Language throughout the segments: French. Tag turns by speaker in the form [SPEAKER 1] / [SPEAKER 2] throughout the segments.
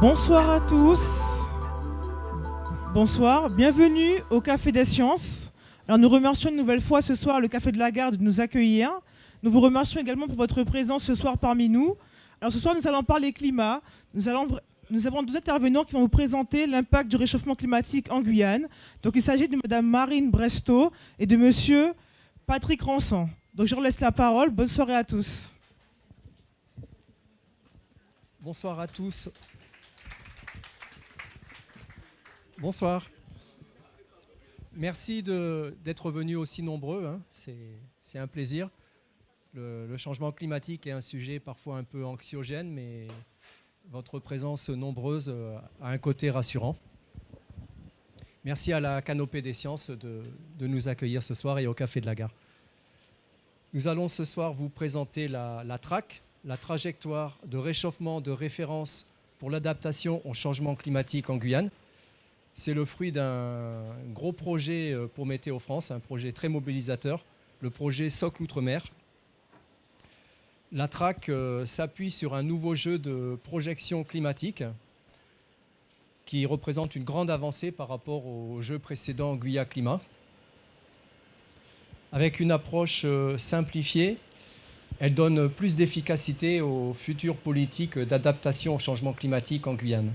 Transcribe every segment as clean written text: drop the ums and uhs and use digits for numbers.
[SPEAKER 1] Bonsoir à tous. Bonsoir, bienvenue au Café des Sciences. Alors nous remercions une nouvelle fois ce soir le Café de la Gare de nous accueillir. Nous vous remercions également pour votre présence ce soir parmi nous. Alors ce soir nous allons parler climat. Nous avons deux intervenants qui vont vous présenter l'impact du réchauffement climatique en Guyane. Donc il s'agit de Madame Marine Bresto et de Monsieur Patrick Rançon. Donc je leur laisse la parole. Bonne soirée à tous.
[SPEAKER 2] Bonsoir à tous. Bonsoir. Merci d'être venus aussi nombreux, hein. C'est un plaisir. Le changement climatique est un sujet parfois un peu anxiogène, mais votre présence nombreuse a un côté rassurant. Merci à la Canopée des Sciences de nous accueillir ce soir et au Café de la Gare. Nous allons ce soir vous présenter la TRAC, la trajectoire de réchauffement de référence pour l'adaptation au changement climatique en Guyane. C'est le fruit d'un gros projet pour Météo France, un projet très mobilisateur, le projet Socle Outre-mer. La TRAC s'appuie sur un nouveau jeu de projection climatique qui représente une grande avancée par rapport au jeu précédent Guya Climat. Avec une approche simplifiée, elle donne plus d'efficacité aux futures politiques d'adaptation au changement climatique en Guyane.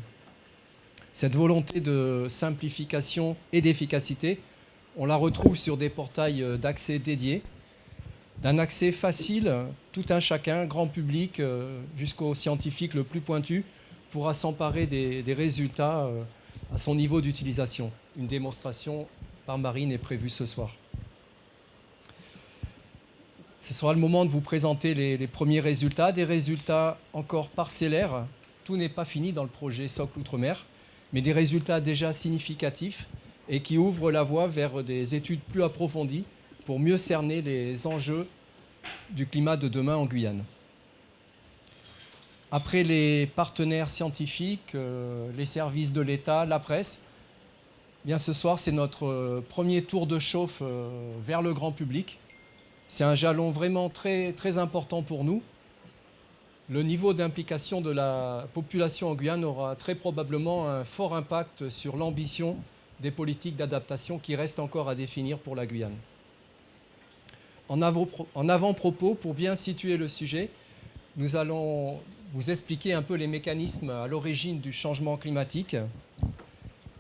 [SPEAKER 2] Cette volonté de simplification et d'efficacité, on la retrouve sur des portails d'accès dédiés, d'un accès facile, tout un chacun, grand public, jusqu'au scientifique le plus pointu, pourra s'emparer des résultats à son niveau d'utilisation. Une démonstration par Marine est prévue ce soir. Ce sera le moment de vous présenter les premiers résultats, des résultats encore parcellaires. Tout n'est pas fini dans le projet Socle Outre-mer, mais des résultats déjà significatifs et qui ouvrent la voie vers des études plus approfondies pour mieux cerner les enjeux du climat de demain en Guyane. Après les partenaires scientifiques, les services de l'État, la presse, bien ce soir c'est notre premier tour de chauffe vers le grand public. C'est un jalon vraiment très, très important pour nous. Le niveau d'implication de la population en Guyane aura très probablement un fort impact sur l'ambition des politiques d'adaptation qui restent encore à définir pour la Guyane. En avant-propos, pour bien situer le sujet, nous allons vous expliquer un peu les mécanismes à l'origine du changement climatique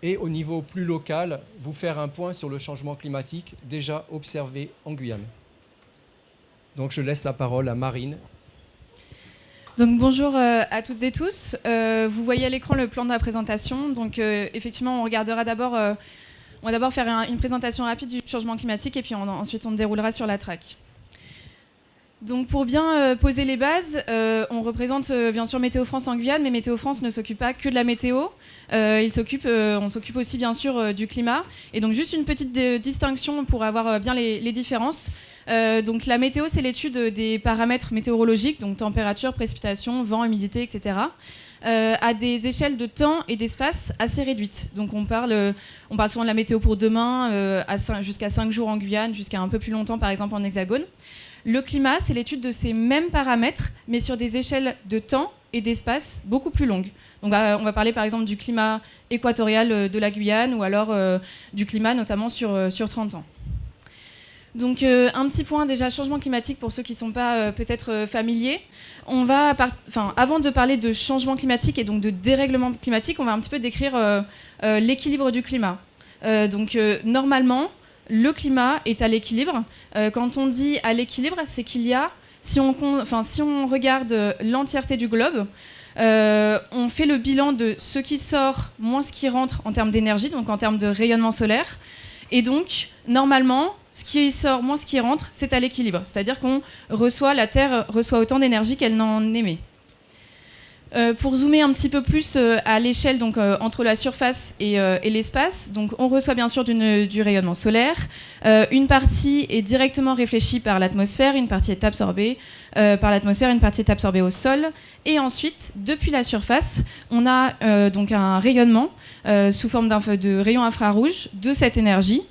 [SPEAKER 2] et au niveau plus local, vous faire un point sur le changement climatique déjà observé en Guyane. Donc je laisse la parole à Marine.
[SPEAKER 3] Donc bonjour à toutes et tous. Vous voyez à l'écran le plan de la présentation. Donc effectivement, on va d'abord faire une présentation rapide du changement climatique et puis ensuite on déroulera sur la TRAC. Donc pour bien poser les bases, on représente bien sûr Météo France en Guyane, mais Météo France ne s'occupe pas que de la météo. On s'occupe aussi bien sûr du climat. Et donc juste une petite distinction pour avoir bien les différences. Donc la météo, c'est l'étude des paramètres météorologiques, donc température, précipitation, vent, humidité, etc., à des échelles de temps et d'espace assez réduites. Donc on parle souvent de la météo pour demain, jusqu'à 5 jours en Guyane, jusqu'à un peu plus longtemps par exemple en Hexagone. Le climat, c'est l'étude de ces mêmes paramètres, mais sur des échelles de temps et d'espace beaucoup plus longues. Donc on va parler par exemple du climat équatorial de la Guyane ou alors du climat notamment sur 30 ans. Donc un petit point déjà, changement climatique pour ceux qui ne sont pas peut-être familiers. Avant de parler de changement climatique et donc de dérèglement climatique, on va un petit peu décrire l'équilibre du climat. Normalement, le climat est à l'équilibre. Quand on dit à l'équilibre, c'est qu'il y a, si on regarde l'entièreté du globe, on fait le bilan de ce qui sort moins ce qui rentre en termes d'énergie, donc en termes de rayonnement solaire. Et donc, normalement, ce qui sort moins ce qui rentre, c'est à l'équilibre. C'est-à-dire la Terre reçoit autant d'énergie qu'elle n'en émet. Pour zoomer un petit peu plus à l'échelle, donc entre la surface et l'espace, donc on reçoit bien sûr du rayonnement solaire. Une partie est directement réfléchie par l'atmosphère, une partie est absorbée par l'atmosphère, une partie est absorbée au sol. Et ensuite, depuis la surface, on a donc un rayonnement sous forme de rayons infrarouges de cette énergie.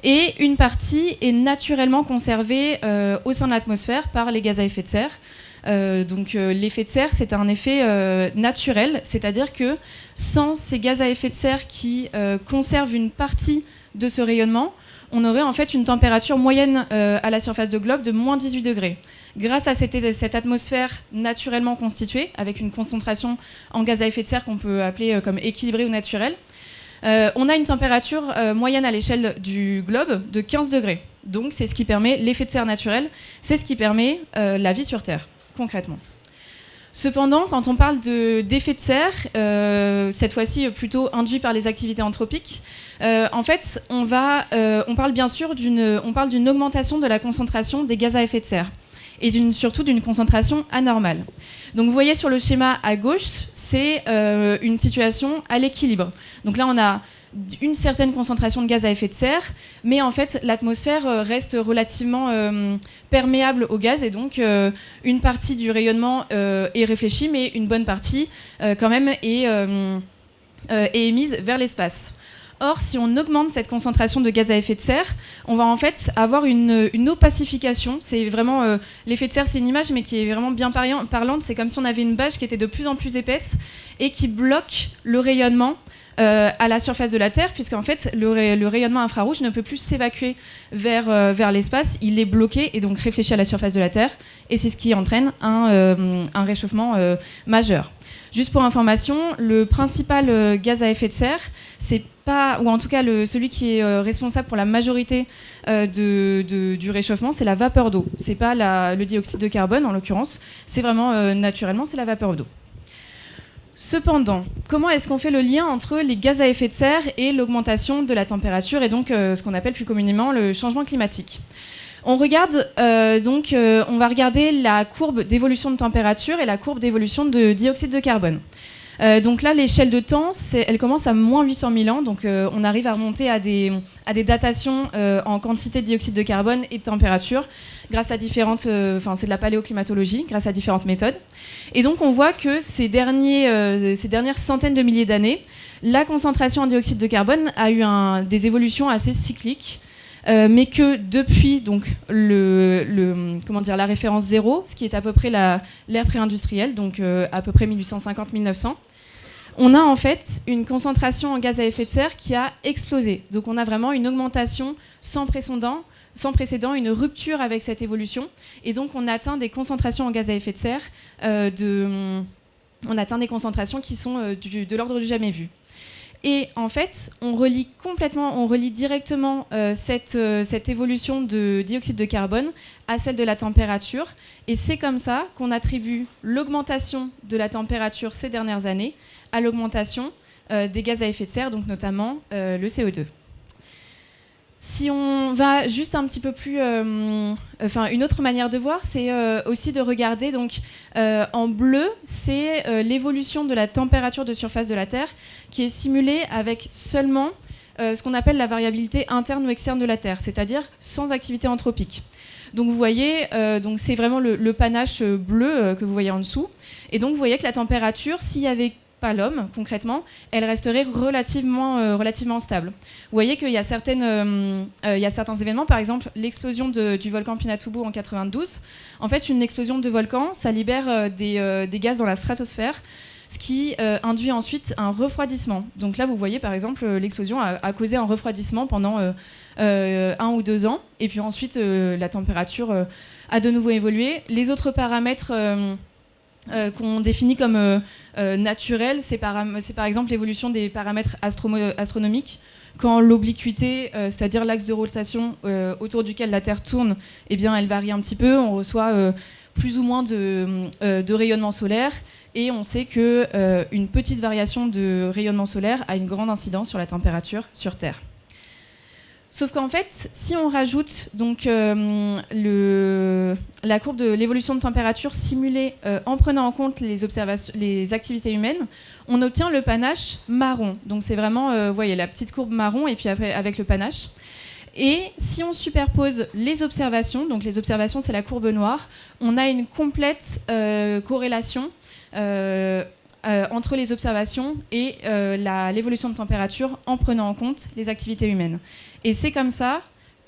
[SPEAKER 3] Et une partie est naturellement conservée au sein de l'atmosphère par les gaz à effet de serre. Donc l'effet de serre, c'est un effet naturel, c'est-à-dire que sans ces gaz à effet de serre qui conservent une partie de ce rayonnement, on aurait en fait une température moyenne à la surface de globe de moins 18 degrés. Grâce à cette atmosphère naturellement constituée, avec une concentration en gaz à effet de serre qu'on peut appeler comme équilibrée ou naturelle, on a une température moyenne à l'échelle du globe de 15 degrés. Donc c'est ce qui permet l'effet de serre naturel, c'est ce qui permet la vie sur Terre, concrètement. Cependant, quand on parle d'effet de serre, cette fois-ci plutôt induit par les activités anthropiques, en fait, on parle bien sûr d'une augmentation de la concentration des gaz à effet de serre et surtout d'une concentration anormale. Donc vous voyez sur le schéma à gauche, c'est une situation à l'équilibre. Donc là, on a une certaine concentration de gaz à effet de serre, mais en fait, l'atmosphère reste relativement perméable au gaz, et donc une partie du rayonnement est réfléchie, mais une bonne partie, quand même, est émise vers l'espace. Or, si on augmente cette concentration de gaz à effet de serre, on va en fait avoir une opacification. C'est vraiment l'effet de serre, c'est une image, mais qui est vraiment bien parlante. C'est comme si on avait une bâche qui était de plus en plus épaisse et qui bloque le rayonnement à la surface de la Terre, puisqu'en fait, le rayonnement infrarouge ne peut plus s'évacuer vers l'espace. Il est bloqué et donc réfléchi à la surface de la Terre. Et c'est ce qui entraîne un réchauffement majeur. Juste pour information, le principal gaz à effet de serre, c'est pas, ou en tout cas celui qui est responsable pour la majorité du réchauffement, c'est la vapeur d'eau. C'est pas le dioxyde de carbone en l'occurrence, c'est vraiment naturellement, c'est la vapeur d'eau. Cependant, comment est-ce qu'on fait le lien entre les gaz à effet de serre et l'augmentation de la température et donc ce qu'on appelle plus communément le changement climatique ? On regarde on va regarder la courbe d'évolution de température et la courbe d'évolution de dioxyde de carbone. Donc là, l'échelle de temps, elle commence à moins 800 000 ans, donc on arrive à remonter à des datations en quantité de dioxyde de carbone et de température grâce à différentes, c'est de la paléoclimatologie, grâce à différentes méthodes. Et donc on voit que ces dernières centaines de milliers d'années, la concentration en dioxyde de carbone a eu des évolutions assez cycliques. Mais que depuis donc la référence 0, ce qui est à peu près l'ère pré-industrielle, donc à peu près 1850-1900, on a en fait une concentration en gaz à effet de serre qui a explosé. Donc on a vraiment une augmentation sans précédent, une rupture avec cette évolution, et donc on atteint des concentrations en gaz à effet de serre on atteint des concentrations qui sont de l'ordre du jamais vu. Et en fait, on relie directement cette évolution de dioxyde de carbone à celle de la température. Et c'est comme ça qu'on attribue l'augmentation de la température ces dernières années à l'augmentation des gaz à effet de serre, donc notamment le CO2. Si on va juste un petit peu plus... une autre manière de voir, c'est aussi de regarder, donc, en bleu, c'est l'évolution de la température de surface de la Terre qui est simulée avec seulement ce qu'on appelle la variabilité interne ou externe de la Terre, c'est-à-dire sans activité anthropique. Donc vous voyez, c'est vraiment le panache bleu que vous voyez en dessous. Et donc vous voyez que la température, s'il y avait pas l'homme, concrètement, elle resterait relativement stable. Vous voyez qu'il y a certains événements, par exemple l'explosion du volcan Pinatubo en 92. En fait, une explosion de volcan, ça libère des gaz dans la stratosphère, ce qui induit ensuite un refroidissement. Donc là, vous voyez, par exemple, l'explosion a causé un refroidissement pendant 1 ou 2 ans, et puis ensuite, la température a de nouveau évolué. Les autres paramètres qu'on définit comme naturels, c'est par exemple l'évolution des paramètres astronomiques. Quand l'obliquité, c'est-à-dire l'axe de rotation autour duquel la Terre tourne, eh bien, elle varie un petit peu, on reçoit plus ou moins de rayonnement solaire, et on sait qu'une petite variation de rayonnement solaire a une grande incidence sur la température sur Terre. Sauf qu'en fait, si on rajoute donc, la courbe de l'évolution de température simulée en prenant en compte les activités humaines, on obtient le panache marron. Donc c'est vraiment, vous voyez, la petite courbe marron et puis après avec le panache. Et si on superpose les observations, donc les observations c'est la courbe noire, on a une complète corrélation entre les observations et l'évolution de température en prenant en compte les activités humaines. Et c'est comme ça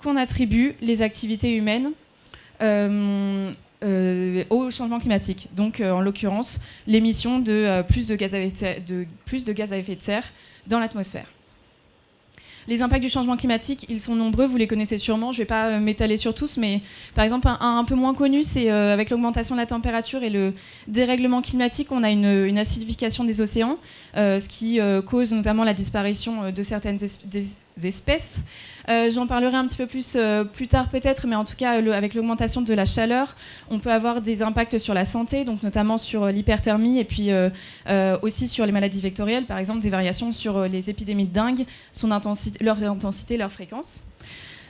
[SPEAKER 3] qu'on attribue les activités humaines au changement climatique. Donc, en l'occurrence, l'émission de plus de gaz à effet de serre dans l'atmosphère. Les impacts du changement climatique, ils sont nombreux, vous les connaissez sûrement, je ne vais pas m'étaler sur tous, mais par exemple, un peu moins connu, c'est avec l'augmentation de la température et le dérèglement climatique, on a une acidification des océans, ce qui cause notamment la disparition de certaines espèces. J'en parlerai un petit peu plus tard peut-être, mais en tout cas, avec l'augmentation de la chaleur, on peut avoir des impacts sur la santé, donc notamment sur l'hyperthermie et puis aussi sur les maladies vectorielles, par exemple des variations sur les épidémies de dengue, leur intensité, leur fréquence.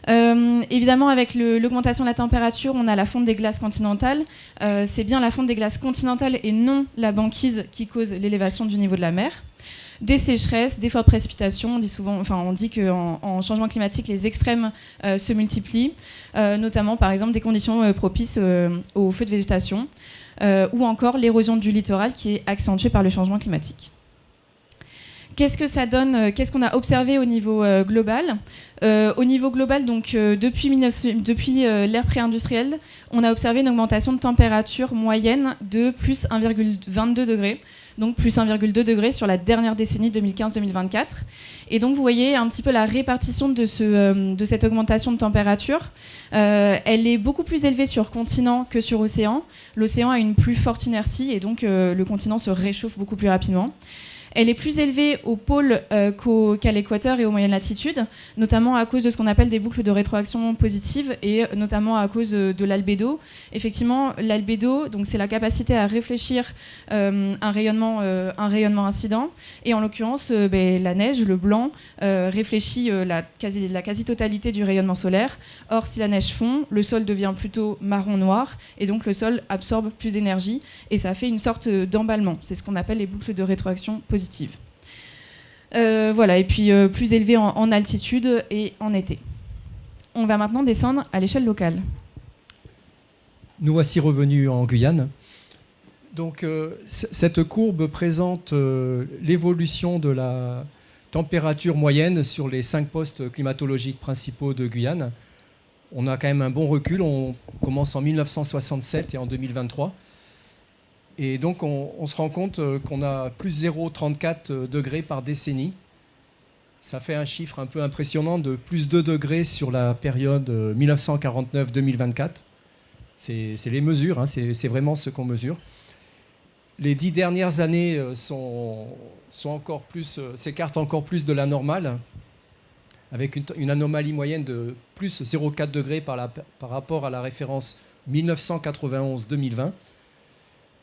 [SPEAKER 3] Évidemment, avec l'augmentation de la température, on a la fonte des glaces continentales. C'est bien la fonte des glaces continentales et non la banquise qui cause l'élévation du niveau de la mer. Des sécheresses, des fortes précipitations. On dit qu'en changement climatique, les extrêmes se multiplient, notamment par exemple des conditions propices aux feux de végétation, ou encore l'érosion du littoral qui est accentuée par le changement climatique. Qu'est-ce que ça donne? Qu'est-ce qu'on a observé au niveau global? Au niveau global, donc depuis l'ère pré-industrielle, on a observé une augmentation de température moyenne de plus 1,22 degrés, donc plus 1,2 degrés sur la dernière décennie 2015-2024. Et donc vous voyez un petit peu la répartition de cette augmentation de température. Elle est beaucoup plus élevée sur continent que sur océan. L'océan a une plus forte inertie et donc le continent se réchauffe beaucoup plus rapidement. Elle est plus élevée au pôle qu'à l'équateur et aux moyennes latitudes, notamment à cause de ce qu'on appelle des boucles de rétroaction positives et notamment à cause de l'albédo. Effectivement, l'albédo, donc c'est la capacité à réfléchir un rayonnement incident. Et en l'occurrence, la neige, le blanc, réfléchit la quasi-totalité du rayonnement solaire. Or, si la neige fond, le sol devient plutôt marron-noir et donc le sol absorbe plus d'énergie et ça fait une sorte d'emballement. C'est ce qu'on appelle les boucles de rétroaction positives. Voilà, et puis plus élevé en altitude et en été. On va maintenant descendre à l'échelle locale.
[SPEAKER 2] Nous voici revenus en Guyane. Donc cette courbe présente l'évolution de la température moyenne sur les 5 postes climatologiques principaux de Guyane. On a quand même un bon recul, on commence en 1967 et en 2023. Et donc, on se rend compte qu'on a plus 0,34 degrés par décennie. Ça fait un chiffre un peu impressionnant de plus 2 degrés sur la période 1949-2024. C'est les mesures, hein, c'est vraiment ce qu'on mesure. Les 10 dernières années s'écartent encore plus de la normale, avec une anomalie moyenne de plus 0,4 degrés par rapport à la référence 1991-2020.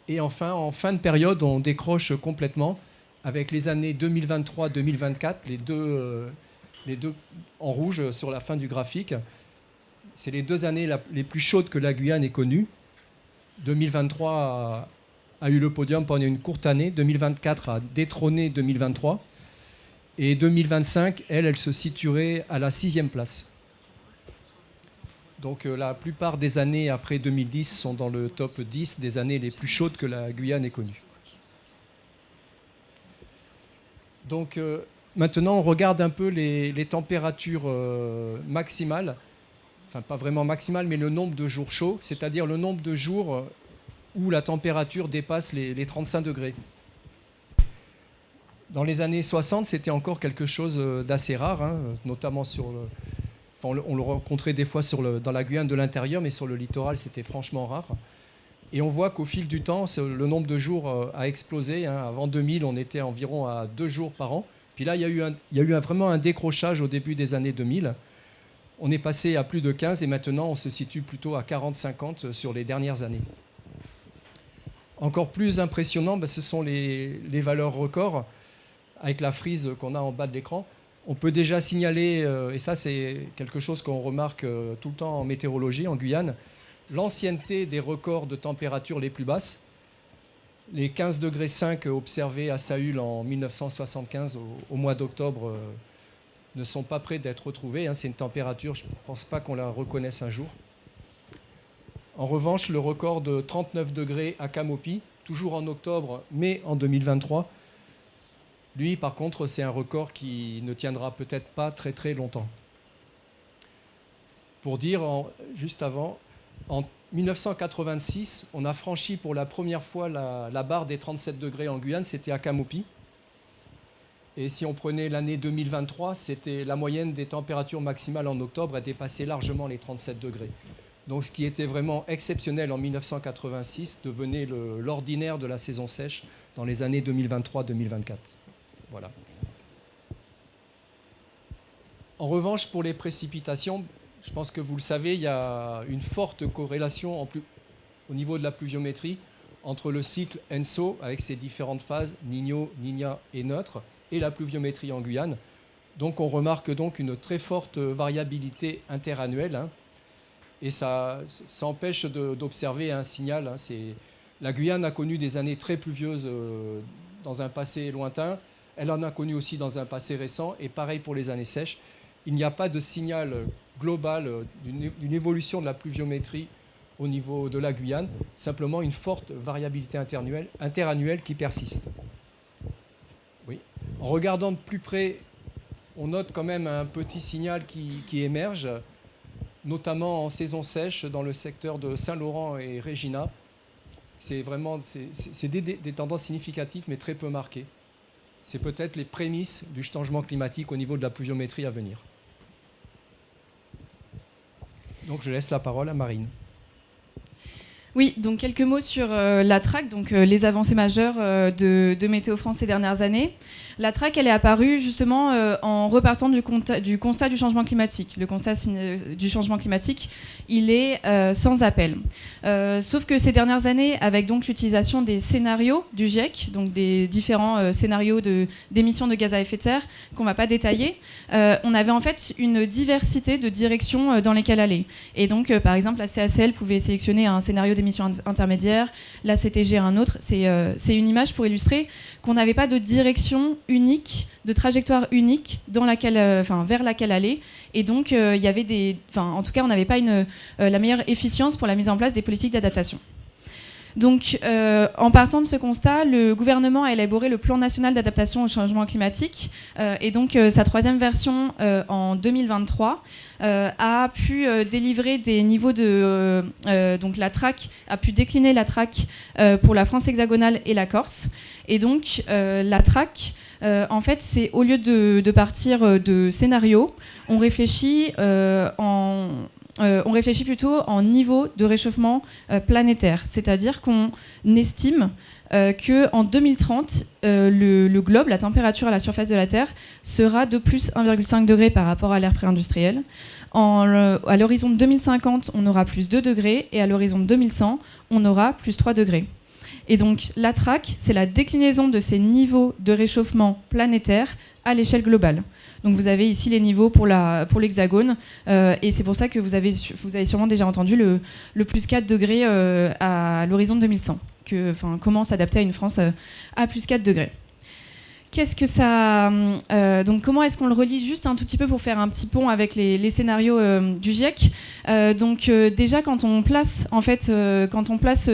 [SPEAKER 2] Et enfin, en fin de période, on décroche complètement avec les années 2023-2024, les deux en rouge sur la fin du graphique. C'est les 2 années les plus chaudes que la Guyane ait connues. 2023 a eu le podium pendant une courte année. 2024 a détrôné 2023. Et 2025, elle se situerait à la 6e place. Donc la plupart des années après 2010 sont dans le top 10 des années les plus chaudes que la Guyane ait connues. Donc maintenant, on regarde un peu les températures maximales, enfin pas vraiment maximales, mais le nombre de jours chauds, c'est-à-dire le nombre de jours où la température dépasse les 35 degrés. Dans les années 60, c'était encore quelque chose d'assez rare, hein, notamment sur on le rencontrait des fois dans la Guyane de l'intérieur, mais sur le littoral, c'était franchement rare. Et on voit qu'au fil du temps, le nombre de jours a explosé. Hein. Avant 2000, on était environ à 2 jours par an. Puis là, il y a eu vraiment un décrochage au début des années 2000. On est passé à plus de 15 et maintenant, on se situe plutôt à 40-50 sur les dernières années. Encore plus impressionnant, ce sont les valeurs records avec la frise qu'on a en bas de l'écran. On peut déjà signaler, et ça c'est quelque chose qu'on remarque tout le temps en météorologie, en Guyane, l'ancienneté des records de température les plus basses. Les 15,5 degrés observés à Saül en 1975 au mois d'octobre ne sont pas près d'être retrouvés. Hein. C'est une température, je ne pense pas qu'on la reconnaisse un jour. En revanche, le record de 39 degrés à Camopi, toujours en octobre, mais en 2023, lui, par contre, c'est un record qui ne tiendra peut-être pas très très longtemps. Pour dire, juste avant, 1986, on a franchi pour la première fois la barre des 37 degrés en Guyane, c'était à Camopi. Et si on prenait l'année 2023, c'était la moyenne des températures maximales en octobre a dépassé largement les 37 degrés. Donc ce qui était vraiment exceptionnel en 1986 devenait l'ordinaire de la saison sèche dans les années 2023-2024. Voilà. En revanche, pour les précipitations, je pense que vous le savez, il y a une forte corrélation au niveau de la pluviométrie entre le cycle ENSO avec ses différentes phases, Niño, Niña et neutre, et la pluviométrie en Guyane. Donc on remarque donc une très forte variabilité interannuelle, hein, et ça empêche d'observer un signal. Hein. La Guyane a connu des années très pluvieuses dans un passé lointain, elle en a connu aussi dans un passé récent, et pareil pour les années sèches. Il n'y a pas de signal global d'une évolution de la pluviométrie au niveau de la Guyane, simplement une forte variabilité interannuelle qui persiste. Oui. En regardant de plus près, on note quand même un petit signal qui émerge, notamment en saison sèche dans le secteur de Saint-Laurent et Regina. C'est des tendances significatives mais très peu marquées. C'est peut-être les prémices du changement climatique au niveau de la pluviométrie à venir. Donc je laisse la parole à Marine.
[SPEAKER 3] Oui, donc quelques mots sur la TRAC, donc les avancées majeures de Météo France ces dernières années. La TRAC, elle est apparue justement en repartant du constat du changement climatique. Le constat du changement climatique, il est sans appel. Sauf que ces dernières années, avec donc l'utilisation des scénarios du GIEC, donc des différents scénarios d'émissions de gaz à effet de serre qu'on ne va pas détailler, on avait en fait une diversité de directions dans lesquelles aller. Et donc, par exemple, la CACL pouvait sélectionner un scénario d'émission intermédiaire, la CTG un autre. C'est une image pour illustrer qu'on n'avait pas de direction unique, de trajectoire unique vers laquelle aller. Et donc, il y avait en tout cas, on n'avait pas la meilleure efficience pour la mise en place des politiques d'adaptation. Donc, en partant de ce constat, le gouvernement a élaboré le plan national d'adaptation au changement climatique et donc sa troisième version en 2023 a pu délivrer des niveaux donc la TRAC a pu décliner la TRAC pour la France hexagonale et la Corse. Et donc, la TRAC, en fait, c'est au lieu de partir de scénarios, on réfléchit plutôt en niveau de réchauffement planétaire. C'est-à-dire qu'on estime qu'en 2030, le globe, la température à la surface de la Terre, sera de plus 1,5 degré par rapport à l'ère pré-industrielle. À l'horizon de 2050, on aura plus 2 degrés, et à l'horizon de 2100, on aura plus 3 degrés. Et donc, la TRAC, c'est la déclinaison de ces niveaux de réchauffement planétaire à l'échelle globale. Donc vous avez ici les niveaux pour l'hexagone, et c'est pour ça que vous avez sûrement déjà entendu le plus 4 degrés à l'horizon de 2100, comment s'adapter à une France à plus 4 degrés. Qu'est-ce que ça... donc comment est-ce qu'on le relie juste un tout petit peu pour faire un petit pont avec les scénarios du GIEC. Déjà quand on place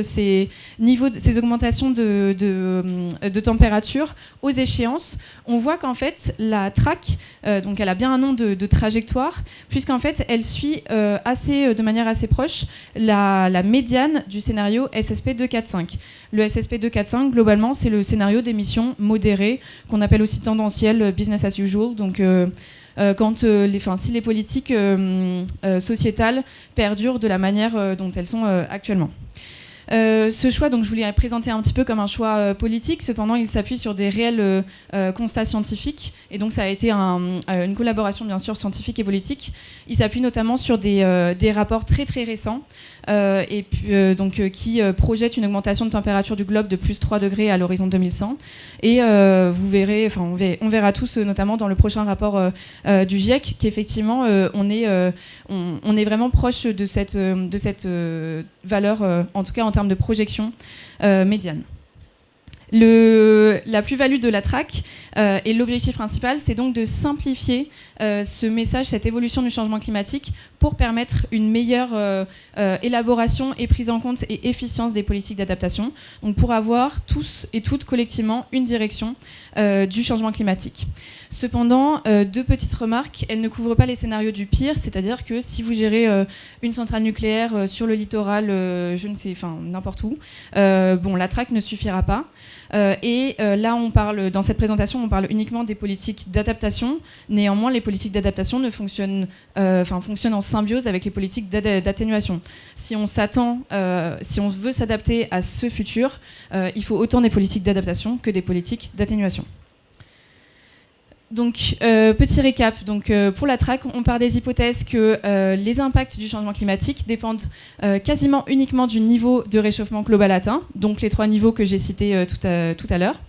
[SPEAKER 3] ces niveaux, ces augmentations de température aux échéances, on voit qu'en fait la TRAC, donc elle a bien un nom de trajectoire, puisqu'en fait elle suit de manière assez proche la médiane du scénario SSP 245. Le SSP 245, globalement, c'est le scénario d'émissions modérées, qu'on appelle aussi tendanciel, business as usual. Donc, si les politiques sociétales perdurent de la manière dont elles sont actuellement. Ce choix, donc, je voulais présenter un petit peu comme un choix politique. Cependant, il s'appuie sur des réels constats scientifiques. Et donc, ça a été une collaboration, bien sûr, scientifique et politique. Il s'appuie notamment sur des rapports très, très récents qui projettent une augmentation de température du globe de plus 3 degrés à l'horizon 2100. Et vous verrez, on verra tous, notamment dans le prochain rapport du GIEC, qu'effectivement, on est vraiment proche de cette valeur, en tout cas en termes de projection médiane. La plus-value de la track et l'objectif principal, c'est donc de simplifier ce message, cette évolution du changement climatique pour permettre une meilleure élaboration et prise en compte et efficience des politiques d'adaptation, donc pour avoir tous et toutes collectivement une direction du changement climatique. Cependant, deux petites remarques, elles ne couvrent pas les scénarios du pire, c'est-à-dire que si vous gérez une centrale nucléaire sur le littoral, je ne sais, enfin n'importe où, la track ne suffira pas. Là, dans cette présentation, on parle uniquement des politiques d'adaptation. Néanmoins, les politiques d'adaptation fonctionnent en symbiose avec les politiques d'atténuation. Si on veut s'adapter à ce futur, il faut autant des politiques d'adaptation que des politiques d'atténuation. Donc, petit récap. Donc, pour la track, on part des hypothèses que les impacts du changement climatique dépendent quasiment uniquement du niveau de réchauffement global atteint, donc les 3 niveaux que j'ai cités tout à l'heure,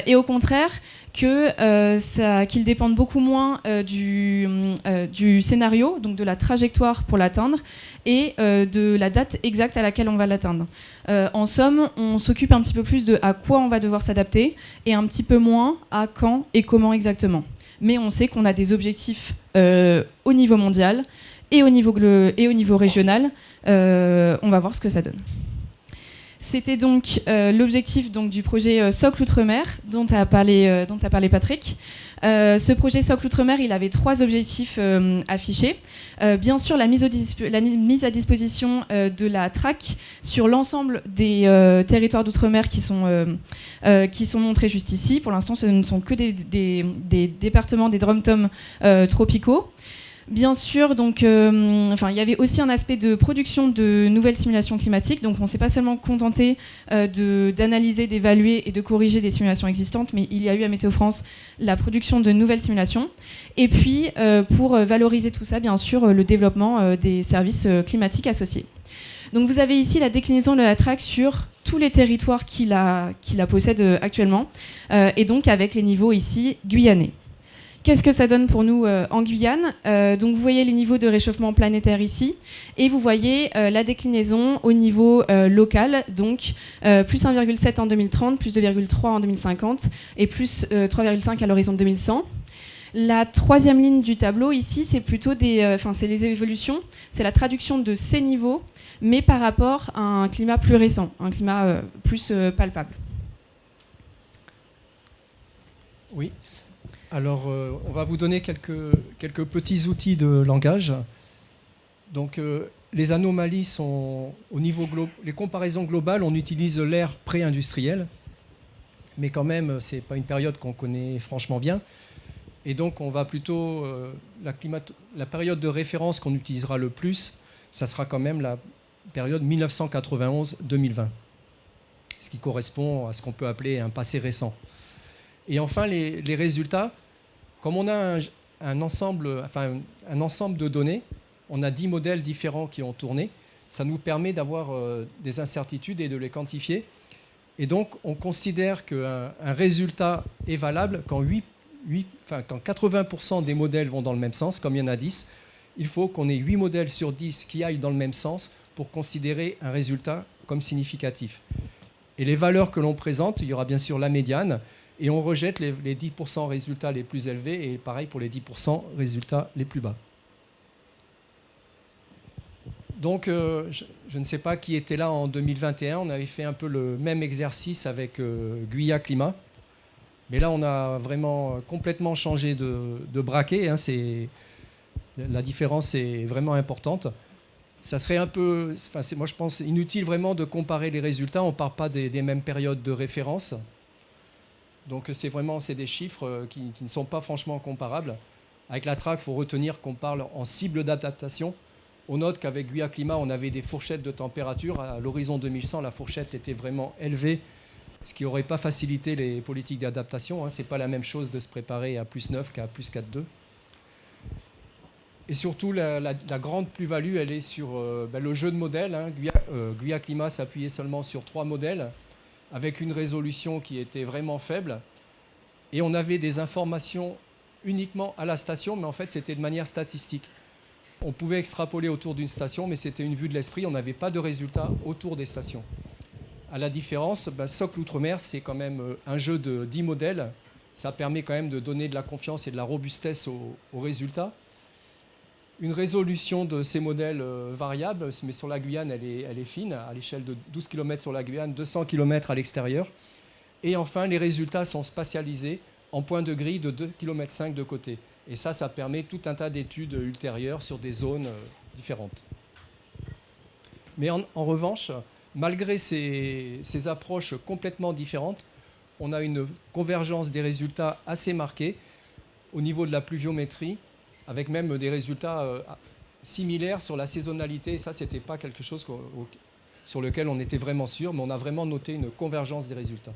[SPEAKER 3] et au contraire qu'ils dépendent beaucoup moins du scénario, donc de la trajectoire pour l'atteindre, et de la date exacte à laquelle on va l'atteindre. En somme, on s'occupe un petit peu plus de à quoi on va devoir s'adapter et un petit peu moins à quand et comment exactement. Mais on sait qu'on a des objectifs au niveau mondial et au niveau régional. On va voir ce que ça donne. C'était donc l'objectif du projet Socle Outre-mer dont a parlé Patrick. Ce projet Socle Outre-mer, il avait 3 objectifs affichés. Bien sûr, la mise à disposition de la track sur l'ensemble des territoires d'outre-mer qui sont montrés juste ici. Pour l'instant, ce ne sont que des départements, des drom-toms tropicaux. Bien sûr, il y avait aussi un aspect de production de nouvelles simulations climatiques. Donc, on ne s'est pas seulement contenté d'analyser, d'évaluer et de corriger des simulations existantes, mais il y a eu à Météo France la production de nouvelles simulations. Et puis, pour valoriser tout ça, bien sûr, le développement des services climatiques associés. Donc, vous avez ici la déclinaison de la track sur tous les territoires qui la possèdent actuellement, et donc avec les niveaux ici guyanais. Qu'est-ce que ça donne pour nous en Guyane ? Donc vous voyez les niveaux de réchauffement planétaire ici, et vous voyez la déclinaison au niveau local, donc plus 1,7 en 2030, plus 2,3 en 2050, et plus 3,5 à l'horizon 2100. La 3e ligne du tableau ici, c'est plutôt c'est les évolutions, c'est la traduction de ces niveaux, mais par rapport à un climat plus récent, un climat plus palpable.
[SPEAKER 2] Oui. Alors, on va vous donner quelques petits outils de langage. Donc, les anomalies sont au niveau les comparaisons globales, on utilise l'ère pré-industrielle, mais quand même, c'est pas une période qu'on connaît franchement bien. Et donc, on va plutôt la période de référence qu'on utilisera le plus, ça sera quand même la période 1991-2020, ce qui correspond à ce qu'on peut appeler un passé récent. Et enfin, les résultats. Comme on a un ensemble de données, on a 10 modèles différents qui ont tourné, ça nous permet d'avoir des incertitudes et de les quantifier. Et donc, on considère qu'un résultat est valable quand 80% des modèles vont dans le même sens, comme il y en a 10. Il faut qu'on ait 8 modèles sur 10 qui aillent dans le même sens pour considérer un résultat comme significatif. Et les valeurs que l'on présente, il y aura bien sûr la médiane, et on rejette les 10% résultats les plus élevés, et pareil pour les 10% résultats les plus bas. Donc, je ne sais pas qui était là en 2021, on avait fait un peu le même exercice avec Guya Climat, mais là on a vraiment complètement changé de braquet, hein, la différence est vraiment importante. Ça serait un peu, moi je pense, inutile vraiment de comparer les résultats, on ne part pas des mêmes périodes de référence. Donc c'est des chiffres qui ne sont pas franchement comparables. Avec la track, il faut retenir qu'on parle en cible d'adaptation. On note qu'avec Guya Climat, on avait des fourchettes de température. À l'horizon 2100, la fourchette était vraiment élevée, ce qui n'aurait pas facilité les politiques d'adaptation. Ce n'est pas la même chose de se préparer à plus 9 qu'à plus 4,2. Et surtout, la grande plus-value, elle est sur le jeu de modèles. Guya Climat s'appuyait seulement sur 3 modèles, avec une résolution qui était vraiment faible. Et on avait des informations uniquement à la station, mais en fait, c'était de manière statistique. On pouvait extrapoler autour d'une station, mais c'était une vue de l'esprit, on n'avait pas de résultats autour des stations. À la différence, Socle Outre-mer, c'est quand même un jeu de 10 modèles. Ça permet quand même de donner de la confiance et de la robustesse aux résultats. Une résolution de ces modèles variable, mais sur la Guyane, elle est fine, à l'échelle de 12 km sur la Guyane, 200 km à l'extérieur. Et enfin, les résultats sont spatialisés en points de grille de 2,5 km de côté. Et ça permet tout un tas d'études ultérieures sur des zones différentes. Mais en revanche, malgré ces approches complètement différentes, on a une convergence des résultats assez marquée au niveau de la pluviométrie, avec même des résultats similaires sur la saisonnalité. Et ça, ce n'était pas quelque chose sur lequel on était vraiment sûr, mais on a vraiment noté une convergence des résultats.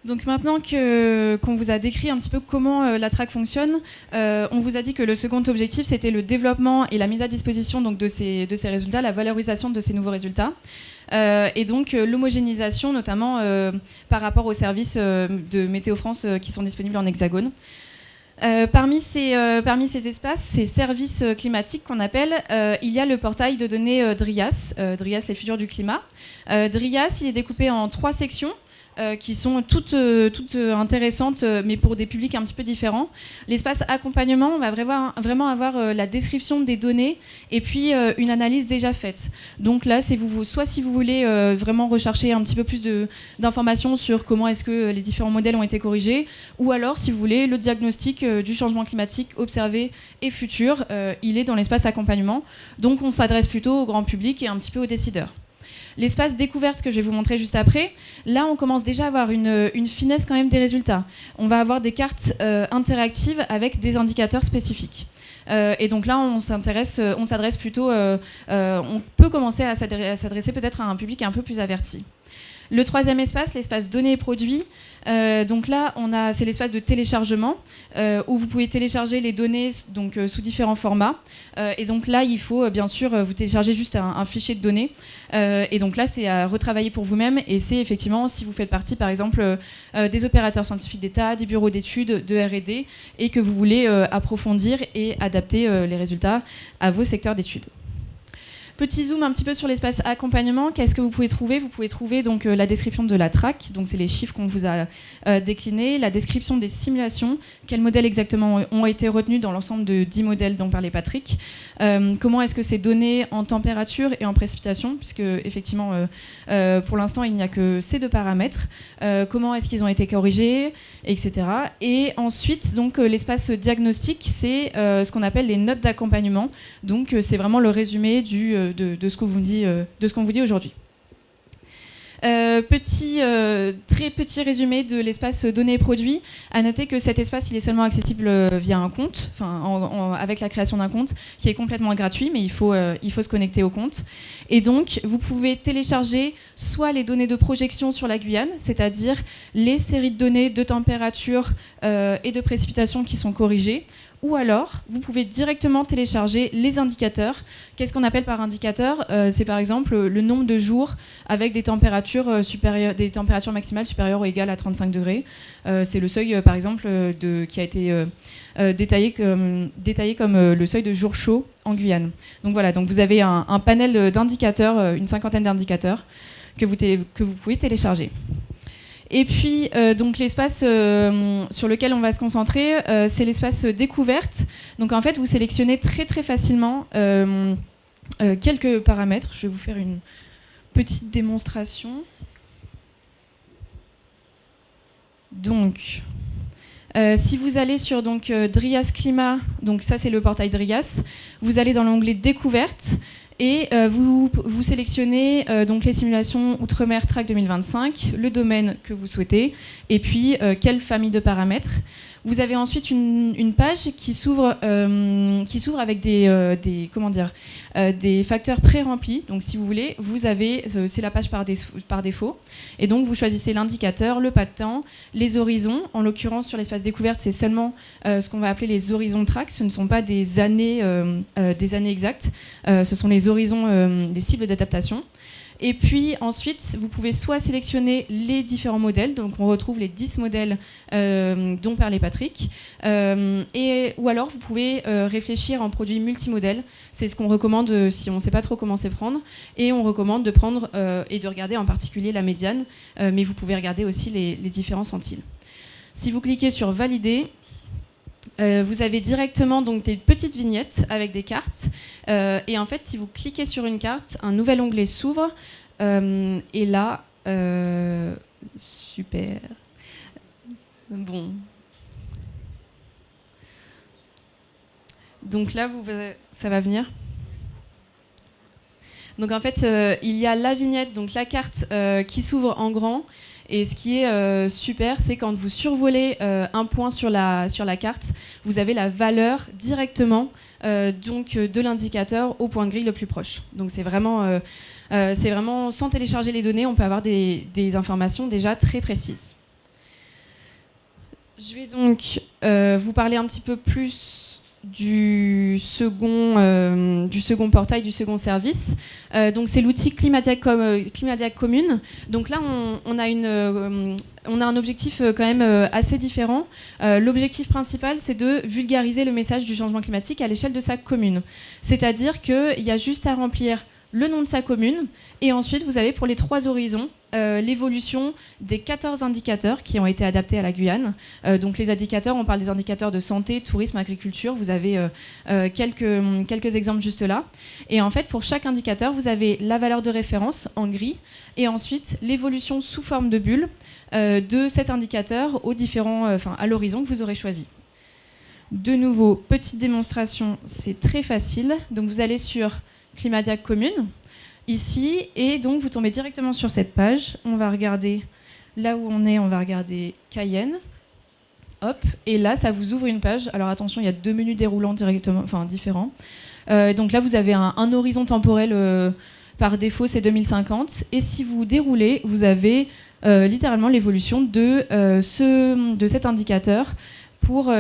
[SPEAKER 3] Donc maintenant qu'on vous a décrit un petit peu comment la track fonctionne, on vous a dit que le second objectif, c'était le développement et la mise à disposition donc, de ces résultats, la valorisation de ces nouveaux résultats. Et donc l'homogénéisation, notamment par rapport aux services de Météo France qui sont disponibles en Hexagone. Parmi ces espaces, ces services climatiques qu'on appelle, il y a le portail de données DRIAS, DRIAS les futurs du climat. DRIAS, il est découpé en 3 sections. Qui sont toutes intéressantes, mais pour des publics un petit peu différents. L'espace accompagnement, on va vraiment avoir la description des données et puis une analyse déjà faite. Donc là, soit si vous voulez vraiment rechercher un petit peu plus d'informations sur comment est-ce que les différents modèles ont été corrigés, ou alors si vous voulez le diagnostic du changement climatique observé et futur, il est dans l'espace accompagnement. Donc on s'adresse plutôt au grand public et un petit peu aux décideurs. L'espace découverte que je vais vous montrer juste après, là on commence déjà à avoir une finesse quand même des résultats. On va avoir des cartes interactives avec des indicateurs spécifiques. Et donc là on s'adresse plutôt, on peut commencer à s'adresser peut-être à un public un peu plus averti. Le troisième espace, l'espace données et produits. Donc là, c'est l'espace de téléchargement où vous pouvez télécharger les données donc, sous différents formats. Et donc là, il faut bien sûr vous télécharger juste un fichier de données. Et donc là, c'est à retravailler pour vous-même. Et c'est effectivement si vous faites partie, par exemple, des opérateurs scientifiques d'État, des bureaux d'études, de R&D, et que vous voulez approfondir et adapter les résultats à vos secteurs d'études. Petit zoom un petit peu sur l'espace accompagnement. Qu'est-ce que vous pouvez trouver ? Vous pouvez trouver donc, la description de la track, donc c'est les chiffres qu'on vous a déclinés, la description des simulations, quels modèles exactement ont été retenus dans l'ensemble de 10 modèles dont parlait Patrick, comment est-ce que c'est donné en température et en précipitation, puisque effectivement pour l'instant il n'y a que ces 2 paramètres, comment est-ce qu'ils ont été corrigés, etc. Et ensuite donc l'espace diagnostic, c'est ce qu'on appelle les notes d'accompagnement, donc c'est vraiment le résumé de ce qu'on vous dit aujourd'hui. Très petit résumé de l'espace données et produits. À noter que cet espace, il est seulement accessible via un compte, avec la création d'un compte, qui est complètement gratuit, mais il faut se connecter au compte. Et donc, vous pouvez télécharger soit les données de projection sur la Guyane, c'est-à-dire les séries de données de température et de précipitation qui sont corrigées, ou alors, vous pouvez directement télécharger les indicateurs. Qu'est-ce qu'on appelle par indicateur ? C'est par exemple le nombre de jours avec des températures maximales supérieures ou égales à 35 degrés. C'est le seuil, par exemple, qui a été détaillé comme le seuil de jour chaud en Guyane. Donc voilà, donc vous avez un panel d'indicateurs, une 50aine d'indicateurs que vous pouvez télécharger. Et puis, donc l'espace sur lequel on va se concentrer, c'est l'espace découverte. Donc en fait, vous sélectionnez très très facilement quelques paramètres. Je vais vous faire une petite démonstration. Donc, si vous allez sur DRIAS Climat, donc ça c'est le portail DRIAS, vous allez dans l'onglet Découverte. Et vous sélectionnez donc les simulations Outre-mer Track 2025, le domaine que vous souhaitez, et puis quelle famille de paramètres. Vous avez ensuite une page qui s'ouvre avec des facteurs pré-remplis. Donc si vous voulez, vous avez c'est la page par défaut. Et donc vous choisissez l'indicateur, le pas de temps, les horizons. En l'occurrence sur l'espace découverte, c'est seulement ce qu'on va appeler les horizons de track. Ce ne sont pas des années exactes. Ce sont les horizons, les cibles d'adaptation. Et puis ensuite, vous pouvez soit sélectionner les différents modèles, donc on retrouve les 10 modèles dont parlait Patrick, ou alors vous pouvez réfléchir en produits multimodèles. C'est ce qu'on recommande si on ne sait pas trop comment s'y prendre. Et on recommande de prendre et de regarder en particulier la médiane, mais vous pouvez regarder aussi les différents centiles. Si vous cliquez sur Valider, vous avez directement donc des petites vignettes avec des cartes. Et en fait, si vous cliquez sur une carte, un nouvel onglet s'ouvre. Et là, super. Bon. Donc là, ça va venir. Donc en fait, il y a la vignette, donc la carte qui s'ouvre en grand. Et ce qui est super, c'est quand vous survolez un point sur la carte, vous avez la valeur directement de l'indicateur au point gris le plus proche. Donc c'est vraiment, sans télécharger les données, on peut avoir des informations déjà très précises. Je vais donc vous parler un petit peu plus du second portail, du second service. Donc c'est l'outil Climadiac Commune. Donc là, on a un objectif quand même assez différent. L'objectif principal, c'est de vulgariser le message du changement climatique à l'échelle de sa commune. C'est-à-dire qu'il y a juste à remplir le nom de sa commune, et ensuite vous avez pour les 3 horizons l'évolution des 14 indicateurs qui ont été adaptés à la Guyane. Donc les indicateurs, on parle des indicateurs de santé, tourisme, agriculture, vous avez quelques exemples juste là. Et en fait, pour chaque indicateur, vous avez la valeur de référence en gris, et ensuite l'évolution sous forme de bulle de cet indicateur à l'horizon que vous aurez choisi. De nouveau, petite démonstration, c'est très facile. Donc vous allez sur Climadiac Commune, ici, et donc vous tombez directement sur cette page. On va regarder là où on va regarder Cayenne. Hop, et là, ça vous ouvre une page. Alors attention, il y a 2 menus déroulants différents. Donc là, vous avez un horizon temporel par défaut, c'est 2050. Et si vous déroulez, vous avez littéralement l'évolution de cet indicateur pour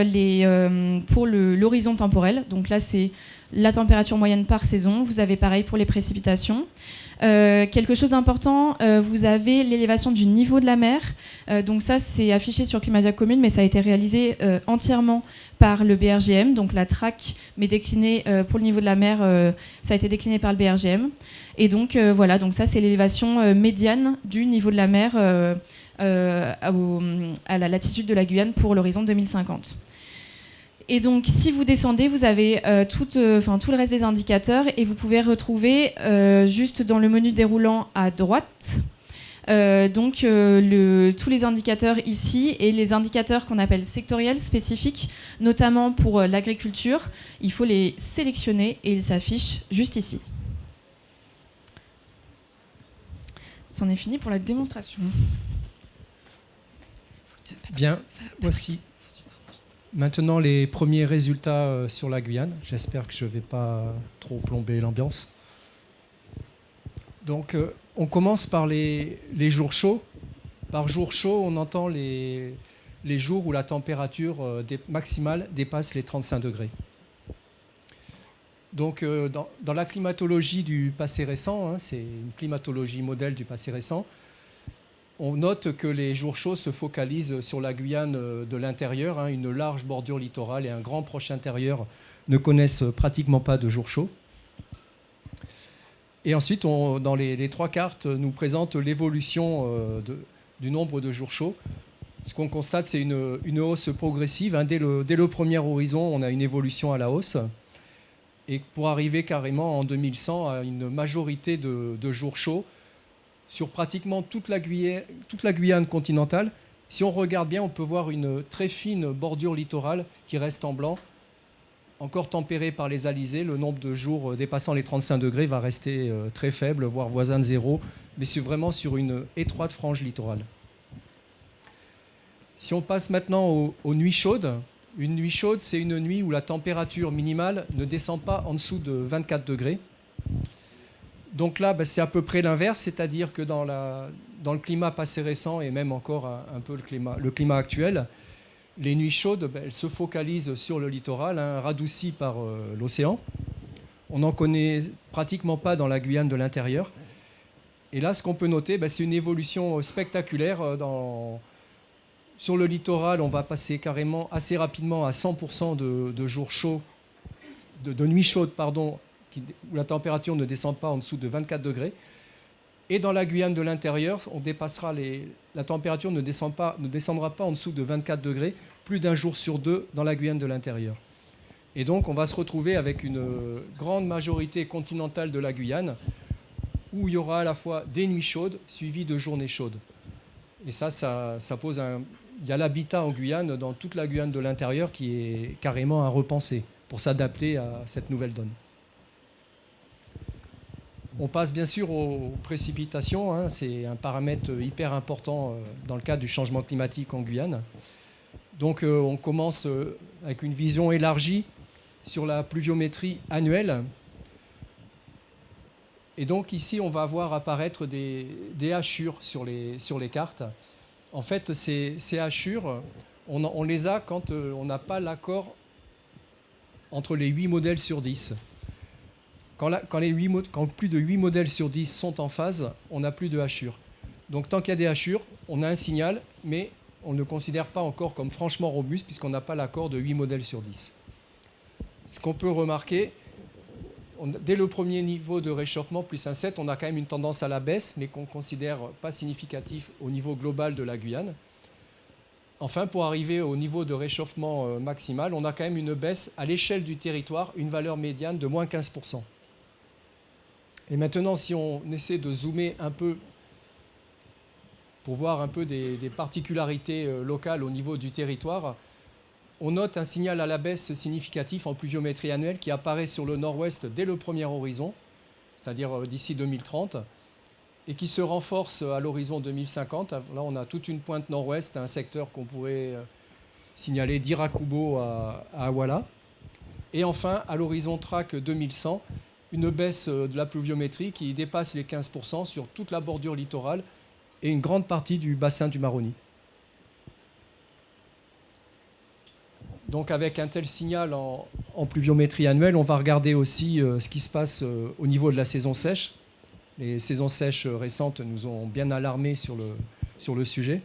[SPEAKER 3] l'horizon temporel. Donc là, c'est la température moyenne par saison. Vous avez pareil pour les précipitations. Quelque chose d'important, vous avez l'élévation du niveau de la mer. Donc ça, c'est affiché sur Climadiac Commune, mais ça a été réalisé entièrement par le BRGM. Donc la TRAC, mais déclinée pour le niveau de la mer, ça a été décliné par le BRGM. Et donc voilà, donc ça, c'est l'élévation médiane du niveau de la mer à la latitude de la Guyane pour l'horizon 2050. Et donc, si vous descendez, vous avez tout le reste des indicateurs, et vous pouvez retrouver juste dans le menu déroulant à droite tous les indicateurs ici, et les indicateurs qu'on appelle sectoriels spécifiques, notamment pour l'agriculture. Il faut les sélectionner et ils s'affichent juste ici. C'en est fini pour la démonstration.
[SPEAKER 2] Bien, voici maintenant les premiers résultats sur la Guyane. J'espère que je ne vais pas trop plomber l'ambiance. Donc, on commence par les jours chauds. Par jour chaud, on entend les jours où la température maximale dépasse les 35 degrés. Donc, dans la climatologie du passé récent, c'est une climatologie modèle du passé récent, on note que les jours chauds se focalisent sur la Guyane de l'intérieur. Une large bordure littorale et un grand proche intérieur ne connaissent pratiquement pas de jours chauds. Et ensuite, dans les 3 cartes, nous présente l'évolution du nombre de jours chauds. Ce qu'on constate, c'est une hausse progressive. Dès le premier horizon, on a une évolution à la hausse. Et pour arriver carrément en 2100 à une majorité de jours chauds, sur pratiquement toute la Guyane continentale. Si on regarde bien, on peut voir une très fine bordure littorale qui reste en blanc, encore tempérée par les alizés. Le nombre de jours dépassant les 35 degrés va rester très faible, voire voisin de zéro, mais c'est vraiment sur une étroite frange littorale. Si on passe maintenant aux nuits chaudes, une nuit chaude, c'est une nuit où la température minimale ne descend pas en dessous de 24 degrés. Donc là, c'est à peu près l'inverse, c'est-à-dire que dans le climat passé récent et même encore un peu le climat actuel, les nuits chaudes, elles se focalisent sur le littoral, radouci par l'océan. On n'en connaît pratiquement pas dans la Guyane de l'intérieur. Et là, ce qu'on peut noter, c'est une évolution spectaculaire. Sur le littoral, on va passer carrément assez rapidement à 100% de jours chauds, de nuits chaudes, pardon, où la température ne descend pas en dessous de 24 degrés. Et dans la Guyane de l'intérieur, la température ne descendra pas en dessous de 24 degrés, plus d'un jour sur deux dans la Guyane de l'intérieur. Et donc, on va se retrouver avec une grande majorité continentale de la Guyane, où il y aura à la fois des nuits chaudes suivies de journées chaudes. Et ça pose il y a l'habitat en Guyane, dans toute la Guyane de l'intérieur, qui est carrément à repenser pour s'adapter à cette nouvelle donne. On passe bien sûr aux précipitations, hein. C'est un paramètre hyper important dans le cadre du changement climatique en Guyane. Donc on commence avec une vision élargie sur la pluviométrie annuelle. Et donc ici, on va voir apparaître des hachures sur les cartes. En fait, ces hachures, on les a quand on n'a pas l'accord entre les 8 modèles sur 10. Quand plus de 8 modèles sur 10 sont en phase, on n'a plus de hachures. Donc tant qu'il y a des hachures, on a un signal, mais on ne le considère pas encore comme franchement robuste puisqu'on n'a pas l'accord de 8 modèles sur 10. Ce qu'on peut remarquer, dès le premier niveau de réchauffement, plus 1,7, on a quand même une tendance à la baisse, mais qu'on ne considère pas significatif au niveau global de la Guyane. Enfin, pour arriver au niveau de réchauffement maximal, on a quand même une baisse à l'échelle du territoire, une valeur médiane de moins 15%. Et maintenant, si on essaie de zoomer un peu pour voir un peu des particularités locales au niveau du territoire, on note un signal à la baisse significatif en pluviométrie annuelle qui apparaît sur le nord-ouest dès le premier horizon, c'est-à-dire d'ici 2030, et qui se renforce à l'horizon 2050. Là, on a toute une pointe nord-ouest, un secteur qu'on pourrait signaler d'Irakubo à Awala. Et enfin, à l'horizon TRAC 2100, une baisse de la pluviométrie qui dépasse les 15% sur toute la bordure littorale et une grande partie du bassin du Maroni. Donc avec un tel signal en pluviométrie annuelle, on va regarder aussi ce qui se passe au niveau de la saison sèche. Les saisons sèches récentes nous ont bien alarmés sur le sujet.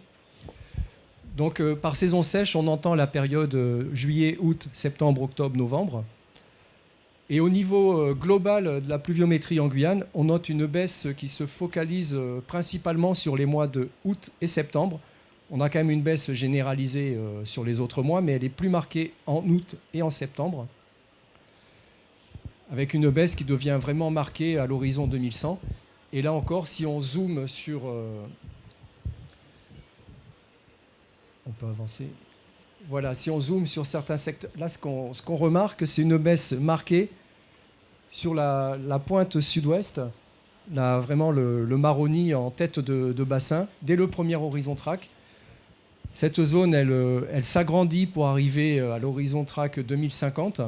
[SPEAKER 2] Donc par saison sèche, on entend la période juillet, août, septembre, octobre, novembre. Et au niveau global de la pluviométrie en Guyane, on note une baisse qui se focalise principalement sur les mois de août et septembre. On a quand même une baisse généralisée sur les autres mois, mais elle est plus marquée en août et en septembre, avec une baisse qui devient vraiment marquée à l'horizon 2100. Et là encore, si on zoome sur... on peut avancer. Voilà, si on zoome sur certains secteurs, là, ce qu'on remarque, c'est une baisse marquée sur la pointe sud-ouest, là, vraiment le Maroni en tête de bassin, dès le premier horizon TRAC. Cette zone, elle s'agrandit pour arriver à l'horizon TRAC 2050.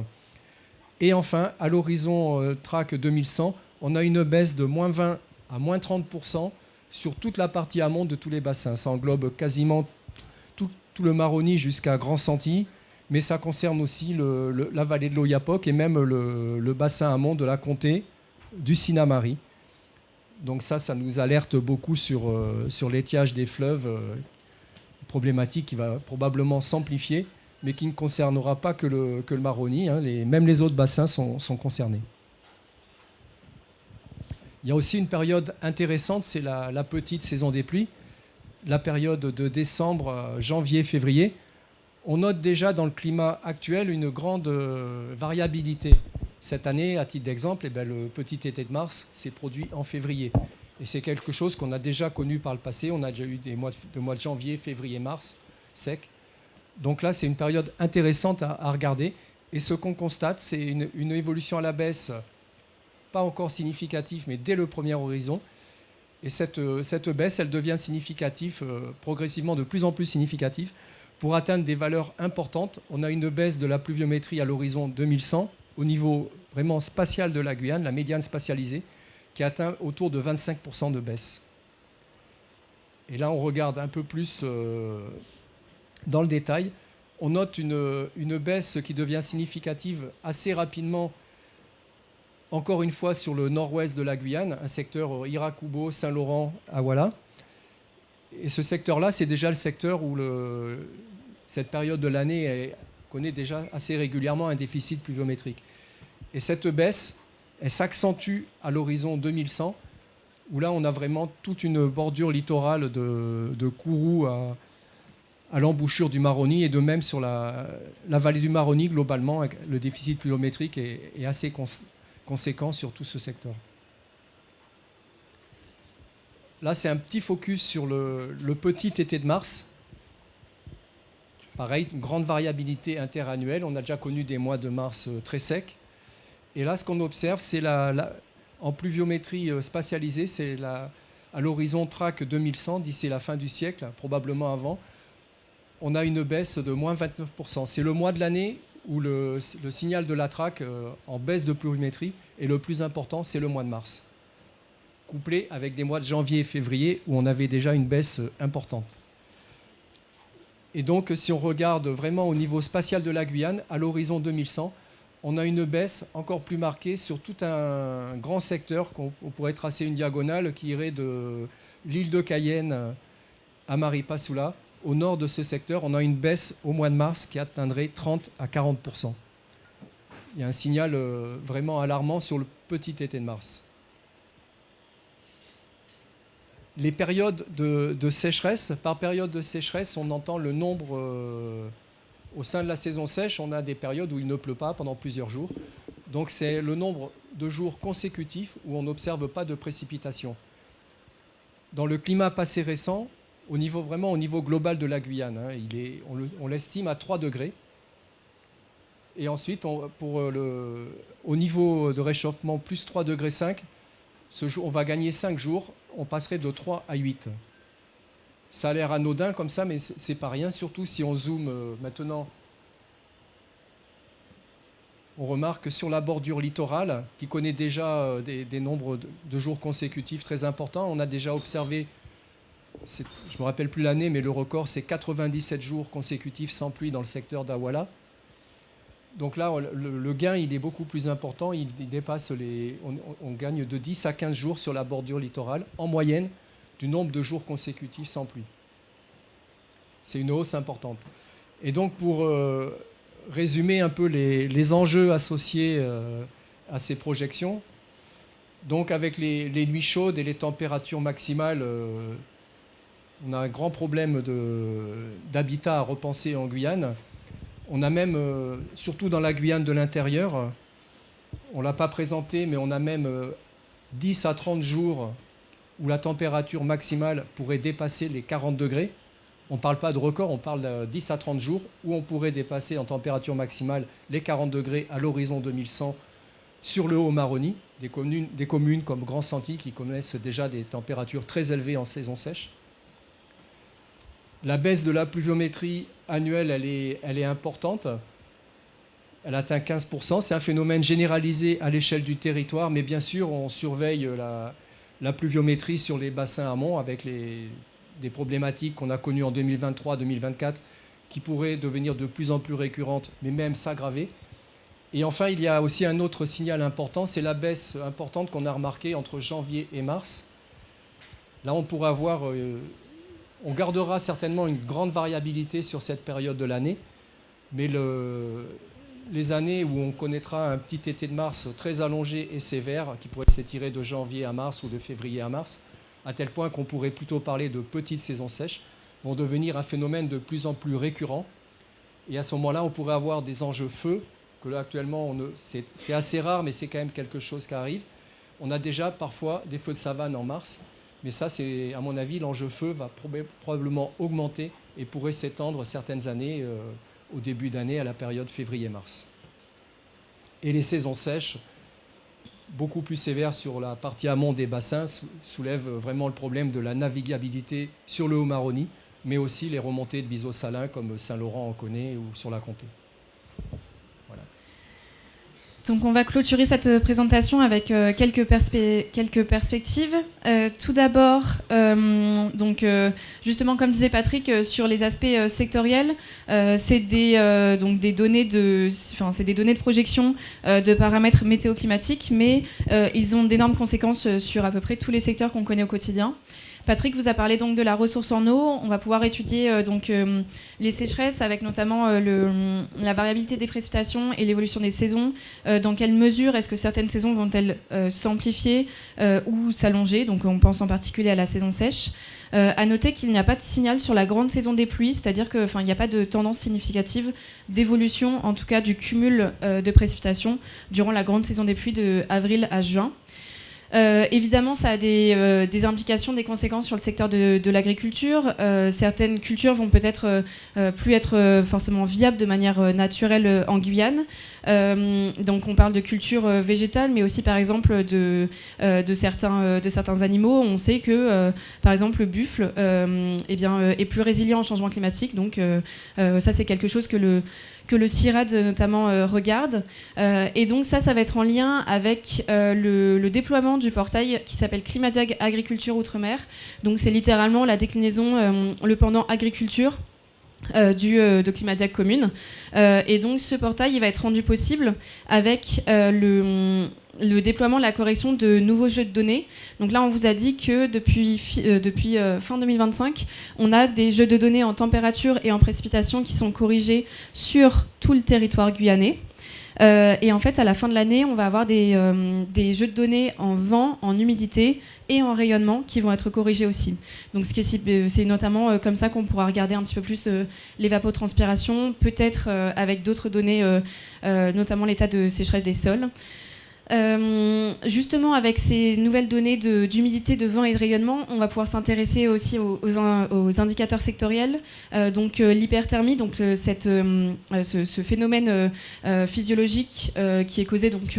[SPEAKER 2] Et enfin, à l'horizon TRAC 2100, on a une baisse de moins 20 à moins 30% sur toute la partie amont de tous les bassins. Ça englobe quasiment tout le Maroni jusqu'à Grand Santilly, mais ça concerne aussi la vallée de l'Oyapock et même le bassin amont de la Comté, du Sinnamary. Donc ça nous alerte beaucoup sur l'étiage des fleuves, problématique qui va probablement s'amplifier, mais qui ne concernera pas que le Maroni, hein. Même les autres bassins sont concernés. Il y a aussi une période intéressante, c'est la petite saison des pluies, la période de décembre, janvier, février. On note déjà dans le climat actuel une grande variabilité. Cette année, à titre d'exemple, le petit été de mars s'est produit en février. Et c'est quelque chose qu'on a déjà connu par le passé. On a déjà eu des mois de janvier, février, mars secs. Donc là, c'est une période intéressante à regarder. Et ce qu'on constate, c'est une évolution à la baisse, pas encore significative, mais dès le premier horizon. Et cette baisse, elle devient significative, progressivement de plus en plus significative, pour atteindre des valeurs importantes. On a une baisse de la pluviométrie à l'horizon 2100, au niveau vraiment spatial de la Guyane, la médiane spatialisée, qui atteint autour de 25% de baisse. Et là, on regarde un peu plus dans le détail. On note une baisse qui devient significative assez rapidement encore une fois sur le nord-ouest de la Guyane, un secteur Irakubo, Saint-Laurent, Awala. Et ce secteur-là, c'est déjà le secteur où cette période de l'année connaît déjà assez régulièrement un déficit pluviométrique. Et cette baisse, elle s'accentue à l'horizon 2100, où là, on a vraiment toute une bordure littorale de Kourou à l'embouchure du Maroni, et de même sur la vallée du Maroni, globalement, le déficit pluviométrique est assez conséquent sur tout ce secteur. Là, c'est un petit focus sur le petit été de mars. Pareil, une grande variabilité interannuelle. On a déjà connu des mois de mars très secs. Et là, ce qu'on observe, c'est en pluviométrie spatialisée, c'est à l'horizon TRAC 2100, d'ici la fin du siècle, probablement avant, on a une baisse de moins 29%. C'est le mois de l'année où le signal de la TRAC en baisse de pluviométrie est le plus important, c'est le mois de mars, couplé avec des mois de janvier et février où on avait déjà une baisse importante. Et donc, si on regarde vraiment au niveau spatial de la Guyane, à l'horizon 2100, on a une baisse encore plus marquée sur tout un grand secteur qu'on pourrait tracer une diagonale qui irait de l'île de Cayenne à Maripasoula. Au nord de ce secteur, on a une baisse au mois de mars qui atteindrait 30 à 40%. Il y a un signal vraiment alarmant sur le petit été de mars. Les périodes de sécheresse, par période de sécheresse, on entend le nombre, au sein de la saison sèche, on a des périodes où il ne pleut pas pendant plusieurs jours. Donc c'est le nombre de jours consécutifs où on n'observe pas de précipitations. Dans le climat passé récent, vraiment au niveau global de la Guyane, on l'estime à 3 degrés. Et ensuite, au niveau de réchauffement, plus 3,5 degrés, on va gagner 5 jours, on passerait de 3 à 8. Ça a l'air anodin comme ça, mais c'est pas rien, surtout si on zoome maintenant. On remarque que sur la bordure littorale, qui connaît déjà des nombres de jours consécutifs très importants, on a déjà observé, je ne me rappelle plus l'année, mais le record, c'est 97 jours consécutifs sans pluie dans le secteur d'Awala. Donc là, le gain, il est beaucoup plus important. Il dépasse on gagne de 10 à 15 jours sur la bordure littorale, en moyenne, du nombre de jours consécutifs sans pluie. C'est une hausse importante. Et donc, pour résumer un peu les enjeux associés à ces projections, donc avec les nuits chaudes et les températures maximales, on a un grand problème d'habitat à repenser en Guyane. On a même, surtout dans la Guyane de l'intérieur, on ne l'a pas présenté, mais on a même 10 à 30 jours où la température maximale pourrait dépasser les 40 degrés. On ne parle pas de record, on parle de 10 à 30 jours où on pourrait dépasser en température maximale les 40 degrés à l'horizon 2100 sur le Haut-Maroni, des communes comme Grand Santi qui connaissent déjà des températures très élevées en saison sèche. La baisse de la pluviométrie annuelle, elle est importante. Elle atteint 15%. C'est un phénomène généralisé à l'échelle du territoire, mais bien sûr, on surveille la pluviométrie sur les bassins amont avec des problématiques qu'on a connues en 2023-2024 qui pourraient devenir de plus en plus récurrentes, mais même s'aggraver. Et enfin, il y a aussi un autre signal important, c'est la baisse importante qu'on a remarquée entre janvier et mars. Là, on pourra avoir... on gardera certainement une grande variabilité sur cette période de l'année, mais les années où on connaîtra un petit été de mars très allongé et sévère, qui pourrait s'étirer de janvier à mars ou de février à mars, à tel point qu'on pourrait plutôt parler de petites saisons sèches, vont devenir un phénomène de plus en plus récurrent. Et à ce moment-là, on pourrait avoir des enjeux feux, que là actuellement, c'est assez rare, mais c'est quand même quelque chose qui arrive. On a déjà parfois des feux de savane en mars. Mais ça, c'est, à mon avis, l'enjeu feu va probablement augmenter et pourrait s'étendre certaines années, au début d'année, à la période février-mars. Et les saisons sèches, beaucoup plus sévères sur la partie amont des bassins, soulèvent vraiment le problème de la navigabilité sur le Haut-Maroni, mais aussi les remontées de biseaux salins comme Saint-Laurent en connaît ou sur la Comté. Voilà.
[SPEAKER 3] Donc on va clôturer cette présentation avec quelques perspectives. Tout d'abord, justement comme disait Patrick, sur les aspects sectoriels, c'est des données de projection de paramètres météo-climatiques, mais ils ont d'énormes conséquences sur à peu près tous les secteurs qu'on connaît au quotidien. Patrick vous a parlé donc de la ressource en eau. On va pouvoir étudier les sécheresses avec notamment la variabilité des précipitations et l'évolution des saisons. Dans quelle mesure est-ce que certaines saisons vont-elles s'amplifier ou s'allonger? Donc on pense en particulier à la saison sèche. À noter qu'il n'y a pas de signal sur la grande saison des pluies, c'est-à-dire qu'il n'y a pas de tendance significative d'évolution, en tout cas du cumul de précipitations durant la grande saison des pluies de avril à juin. Évidemment, ça a des implications, des conséquences sur le secteur de l'agriculture. Certaines cultures vont peut-être plus être forcément viables de manière naturelle en Guyane. Donc on parle de culture végétale, mais aussi par exemple de certains animaux. On sait que par exemple le buffle est plus résilient au changement climatique. Donc ça c'est quelque chose que le CIRAD notamment regarde. Et donc ça va être en lien avec le déploiement du portail qui s'appelle Climadiag Agriculture Outre-mer. Donc c'est littéralement la déclinaison, le pendant agriculture de Climadiag Commune. Et donc ce portail il va être rendu possible avec le déploiement, la correction de nouveaux jeux de données. Donc là, on vous a dit que depuis fin 2025, on a des jeux de données en température et en précipitation qui sont corrigés sur tout le territoire guyanais. Et en fait, à la fin de l'année, on va avoir des jeux de données en vent, en humidité et en rayonnement qui vont être corrigés aussi. Donc c'est notamment comme ça qu'on pourra regarder un petit peu plus l'évapotranspiration, peut-être avec d'autres données, notamment l'état de sécheresse des sols. Justement, avec ces nouvelles données d'humidité, de vent et de rayonnement, on va pouvoir s'intéresser aussi aux indicateurs sectoriels. Donc l'hyperthermie, donc ce phénomène physiologique qui est causé donc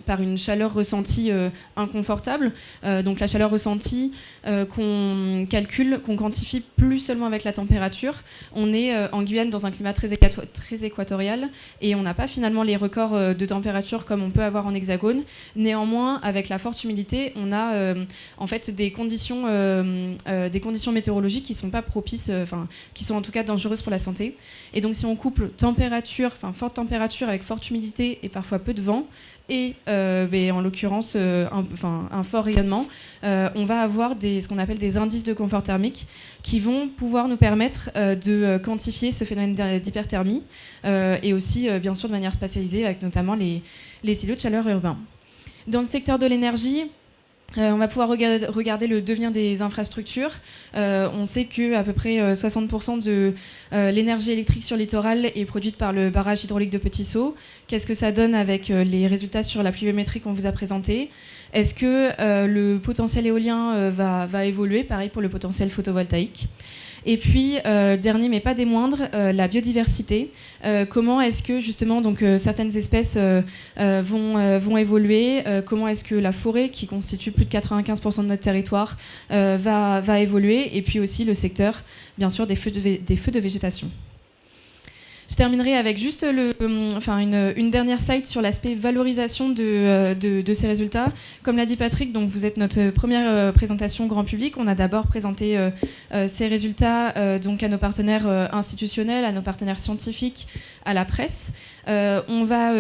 [SPEAKER 3] par une chaleur ressentie inconfortable. Donc la chaleur ressentie qu'on calcule, qu'on quantifie plus seulement avec la température. On est en Guyane dans un climat très équatorial et on n'a pas finalement les records de température comme on peut avoir en hexagone. Néanmoins, avec la forte humidité, on a en fait des conditions météorologiques qui ne sont pas propices, qui sont en tout cas dangereuses pour la santé. Et donc si on couple forte température avec forte humidité et parfois peu de vent, et en l'occurrence un fort rayonnement, on va avoir ce qu'on appelle des indices de confort thermique qui vont pouvoir nous permettre de quantifier ce phénomène d'hyperthermie et aussi bien sûr de manière spatialisée avec notamment les silos de chaleur urbains. Dans le secteur de l'énergie, on va pouvoir regarder le devenir des infrastructures. On sait qu'à peu près 60% de l'énergie électrique sur le littoral est produite par le barrage hydraulique de Petit-Saut. Qu'est-ce que ça donne avec les résultats sur la pluviométrie qu'on vous a présenté? Est-ce que le potentiel éolien va évoluer? Pareil pour le potentiel photovoltaïque. Et puis, dernier mais pas des moindres, la biodiversité. Comment est-ce que justement certaines espèces vont évoluer? Comment est-ce que la forêt, qui constitue plus de 95% de notre territoire, va évoluer? Et puis aussi le secteur, bien sûr, des feux de végétation. Je terminerai avec juste une dernière slide sur l'aspect valorisation de ces résultats. Comme l'a dit Patrick, donc vous êtes notre première présentation grand public. On a d'abord présenté ces résultats donc à nos partenaires institutionnels, à nos partenaires scientifiques, à la presse. On va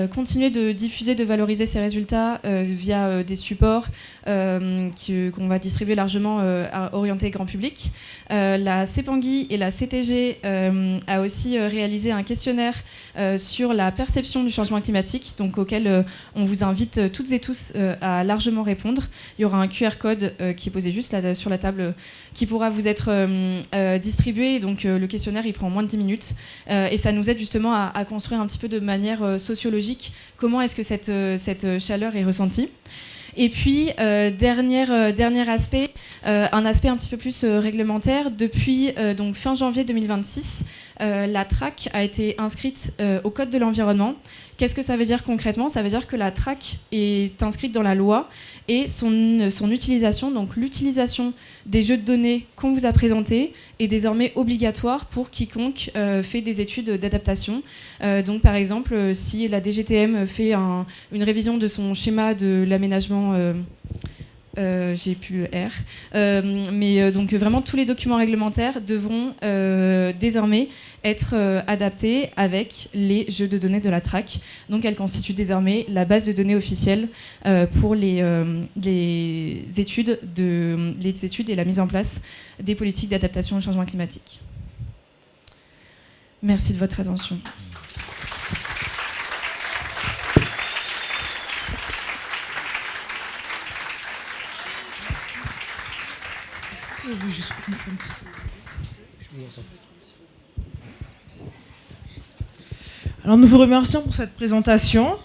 [SPEAKER 3] continuer de diffuser, de valoriser ces résultats via des supports qu'on va distribuer largement orientés grand public. La CEPANGUI et la CTG a aussi réalisé un questionnaire sur la perception du changement climatique, donc auquel on vous invite toutes et tous à largement répondre. Il y aura un QR code qui est posé juste là sur la table qui pourra vous être distribué. Donc le questionnaire il prend moins de 10 minutes et ça nous aide justement à construire un petit peu de manière sociologique comment est-ce que cette chaleur est ressentie. Et puis, dernier aspect, un aspect un petit peu plus réglementaire. Depuis donc fin janvier 2026, la TRAC a été inscrite au Code de l'environnement. Qu'est-ce que ça veut dire concrètement? Ça veut dire que la TRAC est inscrite dans la loi et son utilisation, donc l'utilisation des jeux de données qu'on vous a présentés, est désormais obligatoire pour quiconque fait des études d'adaptation. Donc par exemple, si la DGTM fait une révision de son schéma de l'aménagement... j'ai plus R. Donc vraiment tous les documents réglementaires devront désormais être adaptés avec les jeux de données de la TRAC. Donc elle constitue désormais la base de données officielle pour les études et la mise en place des politiques d'adaptation au changement climatique. Merci de votre attention.
[SPEAKER 1] Alors nous vous remercions pour cette présentation.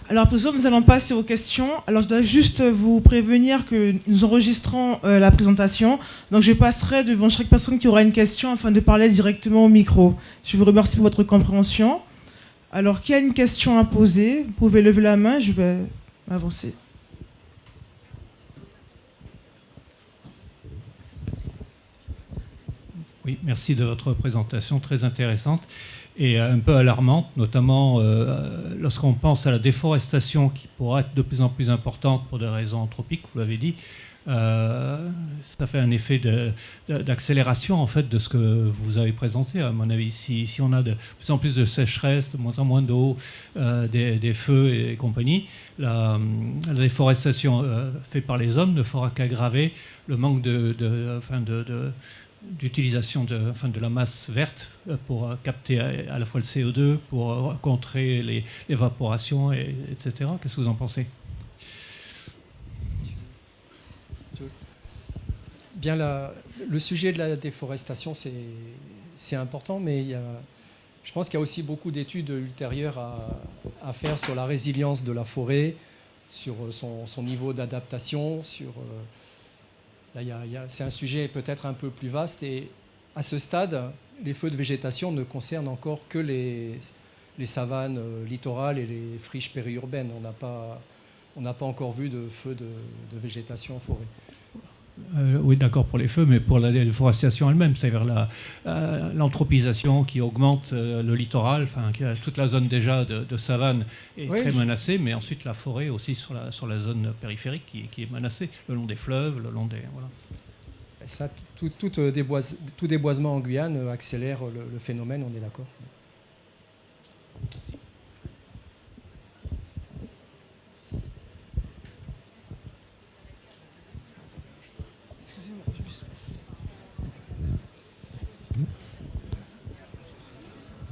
[SPEAKER 1] Alors pour ça, nous allons passer aux questions. Alors je dois juste vous prévenir que nous enregistrons la présentation. Donc je passerai devant chaque personne qui aura une question afin de parler directement au micro. Je vous remercie pour votre compréhension. Alors qui a une question à poser? Vous pouvez lever la main, je vais avancer.
[SPEAKER 4] Oui, merci de votre présentation très intéressante et un peu alarmante, notamment lorsqu'on pense à la déforestation qui pourra être de plus en plus importante pour des raisons anthropiques, vous l'avez dit. Ça fait un effet d'accélération en fait de ce que vous avez présenté, à mon avis. Si on a de plus en plus de sécheresse, de moins en moins d'eau, des feux et compagnie, la déforestation faite par les hommes ne fera qu'aggraver le manque d'utilisation de la masse verte pour capter à la fois le CO2, pour contrer l'évaporation, etc. Qu'est-ce que vous en pensez?
[SPEAKER 2] Bien, le sujet de la déforestation, c'est important, mais je pense qu'il y a aussi beaucoup d'études ultérieures à faire sur la résilience de la forêt, sur son niveau d'adaptation, c'est un sujet peut-être un peu plus vaste et à ce stade, les feux de végétation ne concernent encore que les savanes littorales et les friches périurbaines. On n'a pas encore vu de feux de végétation en forêt.
[SPEAKER 4] Oui, d'accord pour les feux, mais pour la déforestation elle-même, c'est-à-dire l'anthropisation qui augmente le littoral, toute la zone déjà de savane est très menacée, mais ensuite la forêt aussi sur la zone périphérique qui est menacée, le long des fleuves, le long des... Voilà.
[SPEAKER 2] Ça, tout déboisement en Guyane accélère le phénomène, on est d'accord.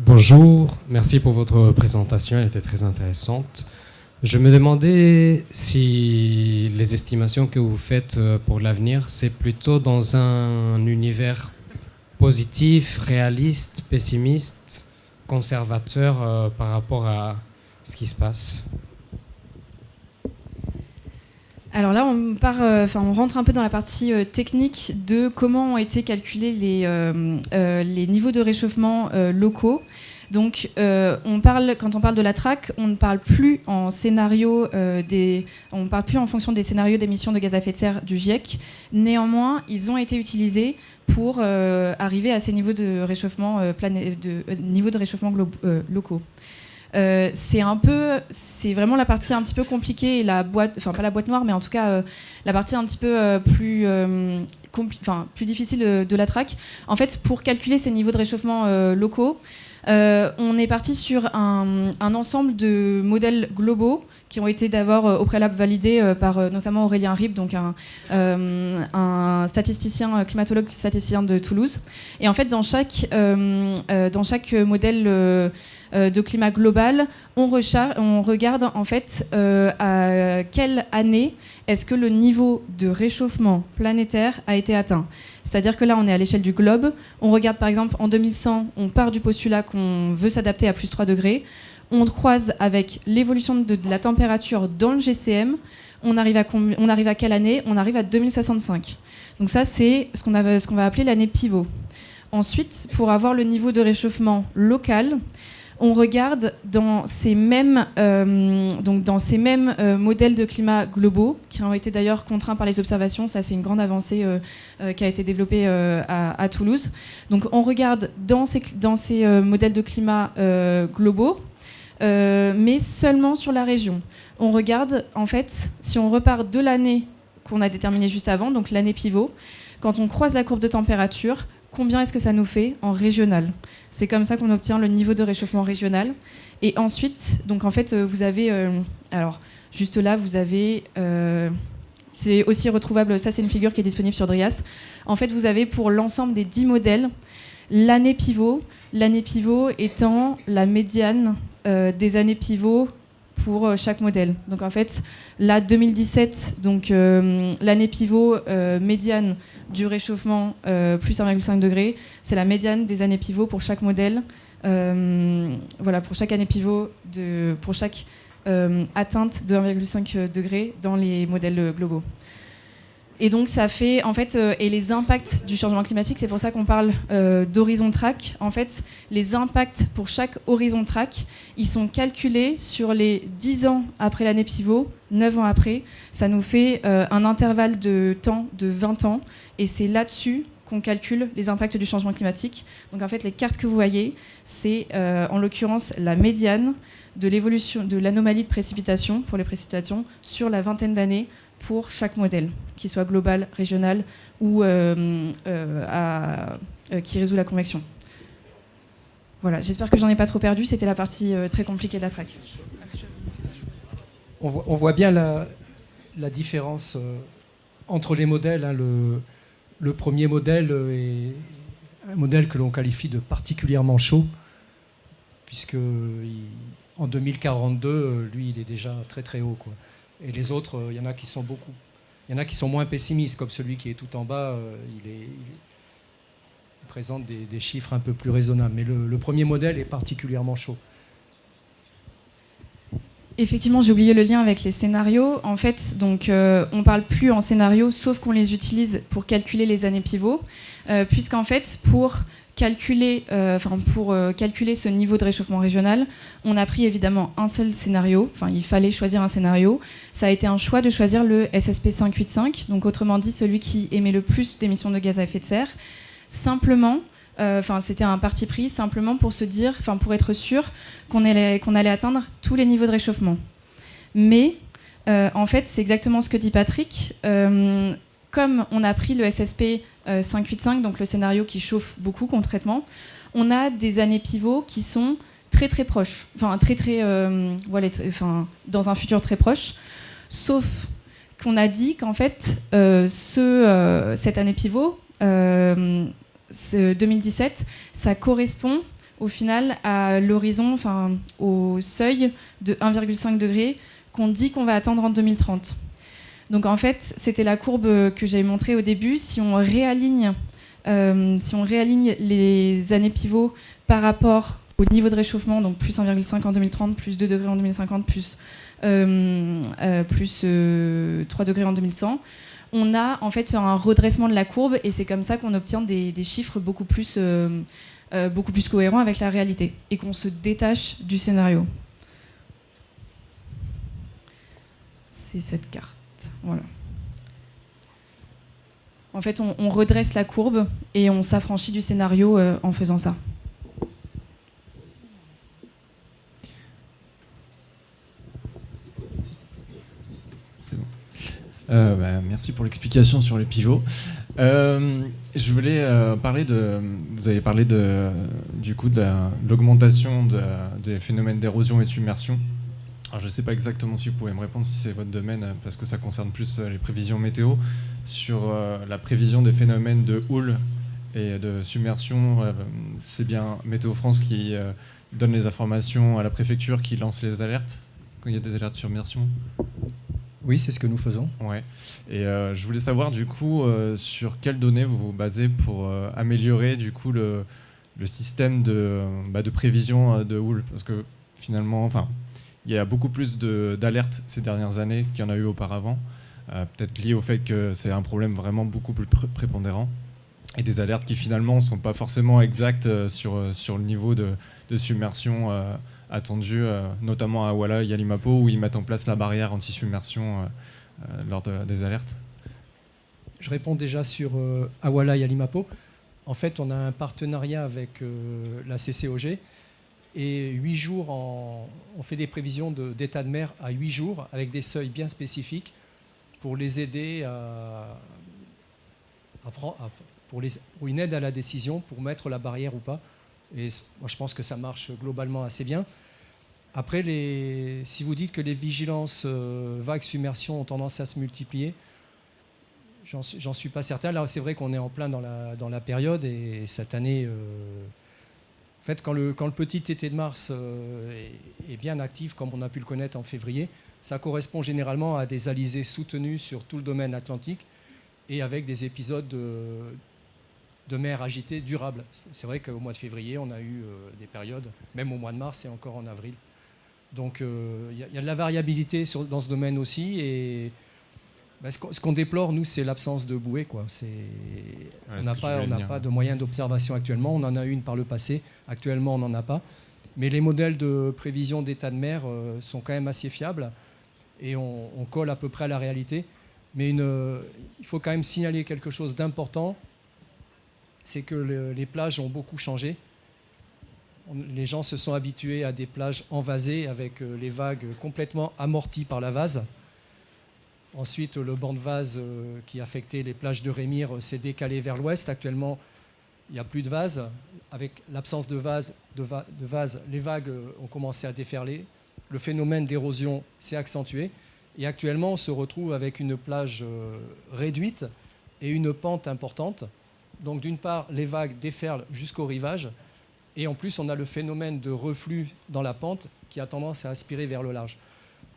[SPEAKER 5] Bonjour, merci pour votre présentation, elle était très intéressante. Je me demandais si les estimations que vous faites pour l'avenir, c'est plutôt dans un univers positif, réaliste, pessimiste, conservateur par rapport à ce qui se passe.
[SPEAKER 3] Alors là, on rentre un peu dans la partie technique de comment ont été calculés les niveaux de réchauffement locaux. Donc, quand on parle de la TRAC, on ne parle plus en fonction des scénarios d'émissions de gaz à effet de serre du GIEC. Néanmoins, ils ont été utilisés pour arriver à ces niveaux de réchauffement locaux. C'est vraiment la partie un petit peu compliquée, pas la boîte noire, mais en tout cas la partie un petit peu plus difficile de la TRAC. En fait, pour calculer ces niveaux de réchauffement locaux, on est parti sur un ensemble de modèles globaux qui ont été d'abord au préalable validés par notamment Aurélien Rib, donc un statisticien, climatologue statisticien de Toulouse. Et en fait, dans chaque modèle de climat global, on regarde en fait à quelle année est-ce que le niveau de réchauffement planétaire a été atteint. C'est-à-dire que là, on est à l'échelle du globe. On regarde par exemple en 2100, on part du postulat qu'on veut s'adapter à plus 3 degrés. On croise avec l'évolution de la température dans le GCM. On arrive à quelle année? On arrive à 2065. Donc ça, c'est ce qu'on va appeler l'année pivot. Ensuite, pour avoir le niveau de réchauffement local, on regarde dans ces mêmes modèles de climat globaux, qui ont été d'ailleurs contraints par les observations. Ça, c'est une grande avancée qui a été développée à Toulouse. Donc, on regarde dans ces modèles de climat globaux, mais seulement sur la région. On regarde, en fait, si on repart de l'année qu'on a déterminée juste avant, donc l'année pivot, quand on croise la courbe de température, combien est-ce que ça nous fait en régional? C'est comme ça qu'on obtient le niveau de réchauffement régional. Et ensuite, donc en fait, vous avez... alors, juste là, vous avez... c'est aussi retrouvable, ça c'est une figure qui est disponible sur Drias. En fait, vous avez pour l'ensemble des 10 modèles, l'année pivot étant la médiane des années pivot pour chaque modèle. Donc en fait, là, 2017, donc l'année pivot médiane du réchauffement plus 1,5 degré, c'est la médiane des années pivot pour chaque modèle. Voilà, pour chaque année pivot, pour chaque atteinte de 1,5 degré dans les modèles globaux. Et donc ça fait, en fait, et les impacts du changement climatique, c'est pour ça qu'on parle d'horizon track. En fait, les impacts pour chaque horizon track, ils sont calculés sur les 10 ans après l'année pivot, 9 ans après. Ça nous fait un intervalle de temps de 20 ans. Et c'est là-dessus qu'on calcule les impacts du changement climatique. Donc en fait, les cartes que vous voyez, c'est en l'occurrence la médiane de l'évolution de l'anomalie de précipitation pour les précipitations sur la vingtaine d'années pour chaque modèle, qu'il soit global, régional ou qui résout la convection. Voilà, j'espère que j'en ai pas trop perdu. C'était la partie très compliquée de la track.
[SPEAKER 2] On voit bien la différence entre les modèles. Hein. Le premier modèle est un modèle que l'on qualifie de particulièrement chaud, puisque en 2042, lui, il est déjà très très haut, quoi. Et les autres, il y en a qui sont moins pessimistes, comme celui qui est tout en bas, il présente des chiffres un peu plus raisonnables. Mais le premier modèle est particulièrement chaud.
[SPEAKER 3] Effectivement, j'ai oublié le lien avec les scénarios. En fait, donc, on parle plus en scénario, sauf qu'on les utilise pour calculer les années pivots, puisqu'en fait, pour calculer ce niveau de réchauffement régional, on a pris évidemment un seul scénario. Enfin, il fallait choisir un scénario. Ça a été un choix de choisir le SSP 585, donc autrement dit celui qui émet le plus d'émissions de gaz à effet de serre. Simplement, c'était un parti pris, simplement pour se dire, pour être sûr qu'on allait atteindre tous les niveaux de réchauffement. Mais en fait, c'est exactement ce que dit Patrick. Comme on a pris le SSP 585, donc le scénario qui chauffe beaucoup concrètement, on a des années pivots qui sont très très proches, dans un futur très proche, sauf qu'on a dit qu'en fait, cette année pivot, 2017, ça correspond au final à l'horizon, au seuil de 1,5 degré qu'on dit qu'on va attendre en 2030. Donc en fait, c'était la courbe que j'avais montrée au début. Si on réaligne les années pivots par rapport au niveau de réchauffement, donc plus 1,5 en 2030, plus 2 degrés en 2050, plus 3 degrés en 2100, on a en fait un redressement de la courbe et c'est comme ça qu'on obtient des chiffres beaucoup plus cohérents avec la réalité et qu'on se détache du scénario. C'est cette carte. Voilà. En fait, on redresse la courbe et on s'affranchit du scénario en faisant ça.
[SPEAKER 6] C'est bon. Merci pour l'explication sur les pivots. Je voulais parler vous avez parlé de l'augmentation des phénomènes d'érosion et de submersion. Alors, je ne sais pas exactement si vous pouvez me répondre, si c'est votre domaine, parce que ça concerne plus les prévisions météo, sur la prévision des phénomènes de houle et de submersion. C'est bien Météo France qui donne les informations à la préfecture, qui lance les alertes quand il y a des alertes de submersion.
[SPEAKER 2] Oui, c'est ce que nous faisons.
[SPEAKER 6] Ouais. Et je voulais savoir du coup sur quelles données vous vous basez pour améliorer du coup le système de prévision de houle, parce que finalement, il y a beaucoup plus d'alertes ces dernières années qu'il y en a eu auparavant, peut-être lié au fait que c'est un problème vraiment beaucoup plus prépondérant. et des alertes qui finalement ne sont pas forcément exactes sur le niveau de submersion attendu, notamment à Awala et Yalimapo, où ils mettent en place la barrière anti-submersion lors des alertes.
[SPEAKER 2] Je réponds déjà sur Awala et Yalimapo. En fait, on a un partenariat avec la CCOG et 8 jours, on fait des prévisions d'état de mer à 8 jours avec des seuils bien spécifiques pour les aider pour une aide à la décision pour mettre la barrière ou pas. Et moi, je pense que ça marche globalement assez bien. Après, si vous dites que les vigilances vagues submersion ont tendance à se multiplier, j'en suis pas certain. Là, c'est vrai qu'on est en plein dans la période et cette année, en fait, quand le petit été de mars est bien actif, comme on a pu le connaître en février, ça correspond généralement à des alizés soutenus sur tout le domaine atlantique et avec des épisodes de mer agitée durables. C'est vrai qu'au mois de février, on a eu des périodes, même au mois de mars et encore en avril. Donc il y a de la variabilité dans ce domaine aussi. Et ce qu'on déplore, nous, c'est l'absence de bouée, quoi. On n'a pas de moyens d'observation actuellement. On en a une par le passé. Actuellement, on n'en a pas. Mais les modèles de prévision d'état de mer sont quand même assez fiables et on colle à peu près à la réalité. Mais il faut quand même signaler quelque chose d'important, c'est que les plages ont beaucoup changé. Les gens se sont habitués à des plages envasées avec les vagues complètement amorties par la vase. Ensuite, le banc de vase qui affectait les plages de Rémire s'est décalé vers l'ouest. Actuellement, il n'y a plus de vase. Avec l'absence de vase, les vagues ont commencé à déferler. Le phénomène d'érosion s'est accentué. Et actuellement, on se retrouve avec une plage réduite et une pente importante. Donc d'une part, les vagues déferlent jusqu'au rivage. Et en plus, on a le phénomène de reflux dans la pente qui a tendance à aspirer vers le large.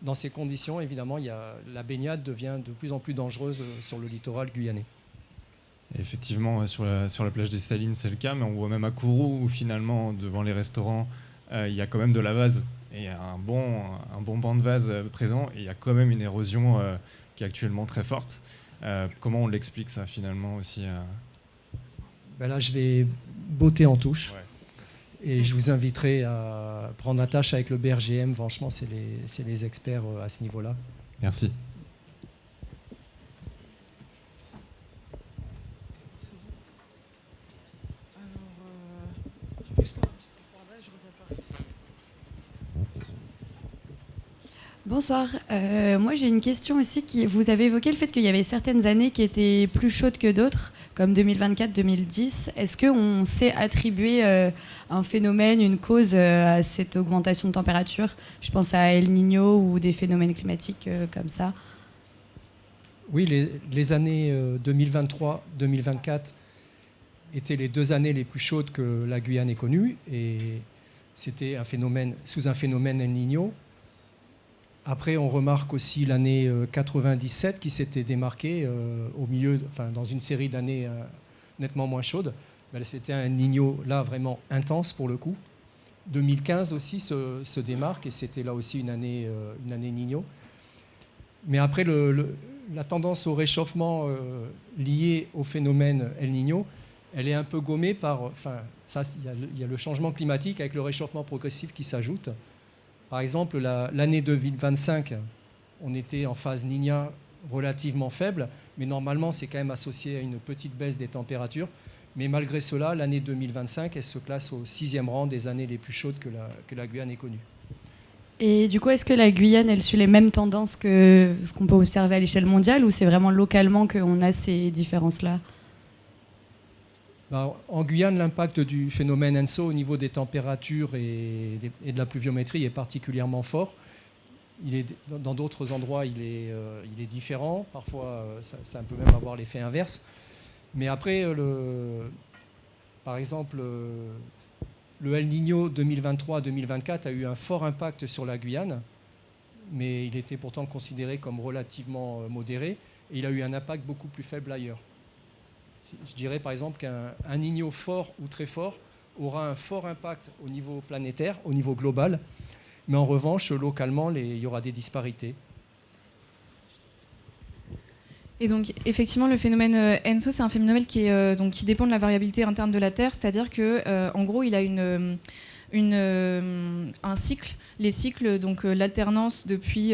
[SPEAKER 2] Dans ces conditions, évidemment, la baignade devient de plus en plus dangereuse sur le littoral guyanais.
[SPEAKER 6] Et effectivement, sur la plage des Salines, c'est le cas, mais on voit même à Kourou où finalement, devant les restaurants, il y a quand même de la vase. Et il y a un bon banc de vase présent, et il y a quand même une érosion qui est actuellement très forte. Comment on l'explique ça finalement aussi
[SPEAKER 2] Là, je vais botter en touche.
[SPEAKER 6] Ouais.
[SPEAKER 2] Et je vous inviterai à prendre attache avec le BRGM. Franchement, c'est les experts à ce niveau-là.
[SPEAKER 6] Merci.
[SPEAKER 7] Bonsoir. Moi, j'ai une question aussi. Vous avez évoqué le fait qu'il y avait certaines années qui étaient plus chaudes que d'autres, comme 2024-2010. Est-ce qu'on sait attribuer un phénomène, une cause à cette augmentation de température ? Je pense à El Niño ou des phénomènes climatiques comme ça.
[SPEAKER 2] Oui, les années 2023-2024 étaient les 2 années les plus chaudes que la Guyane ait connues. Et c'était sous un phénomène El Niño. Après, on remarque aussi l'année 97 qui s'était démarquée dans une série d'années nettement moins chaudes. C'était un Niño là vraiment intense pour le coup. 2015 aussi se démarque et c'était là aussi une année Niño. Mais après, la tendance au réchauffement lié au phénomène El Niño, elle est un peu gommée par... il y a le changement climatique avec le réchauffement progressif qui s'ajoute. Par exemple, l'année 2025, on était en phase Niña relativement faible, mais normalement, c'est quand même associé à une petite baisse des températures. Mais malgré cela, l'année 2025, elle se classe au 6e rang des années les plus chaudes que la Guyane ait connues.
[SPEAKER 7] Et du coup, est-ce que la Guyane, elle suit les mêmes tendances que ce qu'on peut observer à l'échelle mondiale, ou c'est vraiment localement qu'on a ces différences-là ?
[SPEAKER 2] En Guyane, l'impact du phénomène ENSO au niveau des températures et de la pluviométrie est particulièrement fort. Dans d'autres endroits, il est différent. Parfois, ça peut même avoir l'effet inverse. Mais après, par exemple, le El Niño 2023-2024 a eu un fort impact sur la Guyane, mais il était pourtant considéré comme relativement modéré, et il a eu un impact beaucoup plus faible ailleurs. Je dirais par exemple qu'un Niño fort ou très fort aura un fort impact au niveau planétaire, au niveau global, mais en revanche, localement, il y aura des disparités.
[SPEAKER 3] Et donc, effectivement, le phénomène ENSO, c'est un phénomène qui dépend de la variabilité interne de la Terre, c'est-à-dire que, en gros, il a un cycle. Les cycles, donc l'alternance depuis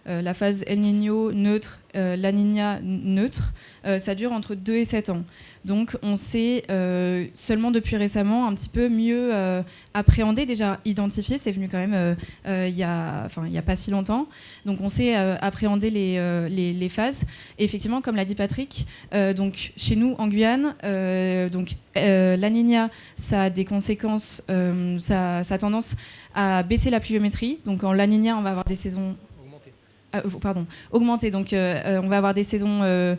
[SPEAKER 3] la phase El Niño neutre, La Niña neutre, ça dure entre 2 et 7 ans. Donc on sait seulement depuis récemment un petit peu mieux appréhender, déjà identifier, c'est venu quand même il y a pas si longtemps. Donc on sait appréhender les phases. Et effectivement, comme l'a dit Patrick, donc chez nous en Guyane, La Niña, ça a des conséquences, ça a tendance à baisser la pluviométrie. Donc en La Niña, on va avoir des saisons augmenter. Donc on va avoir des saisons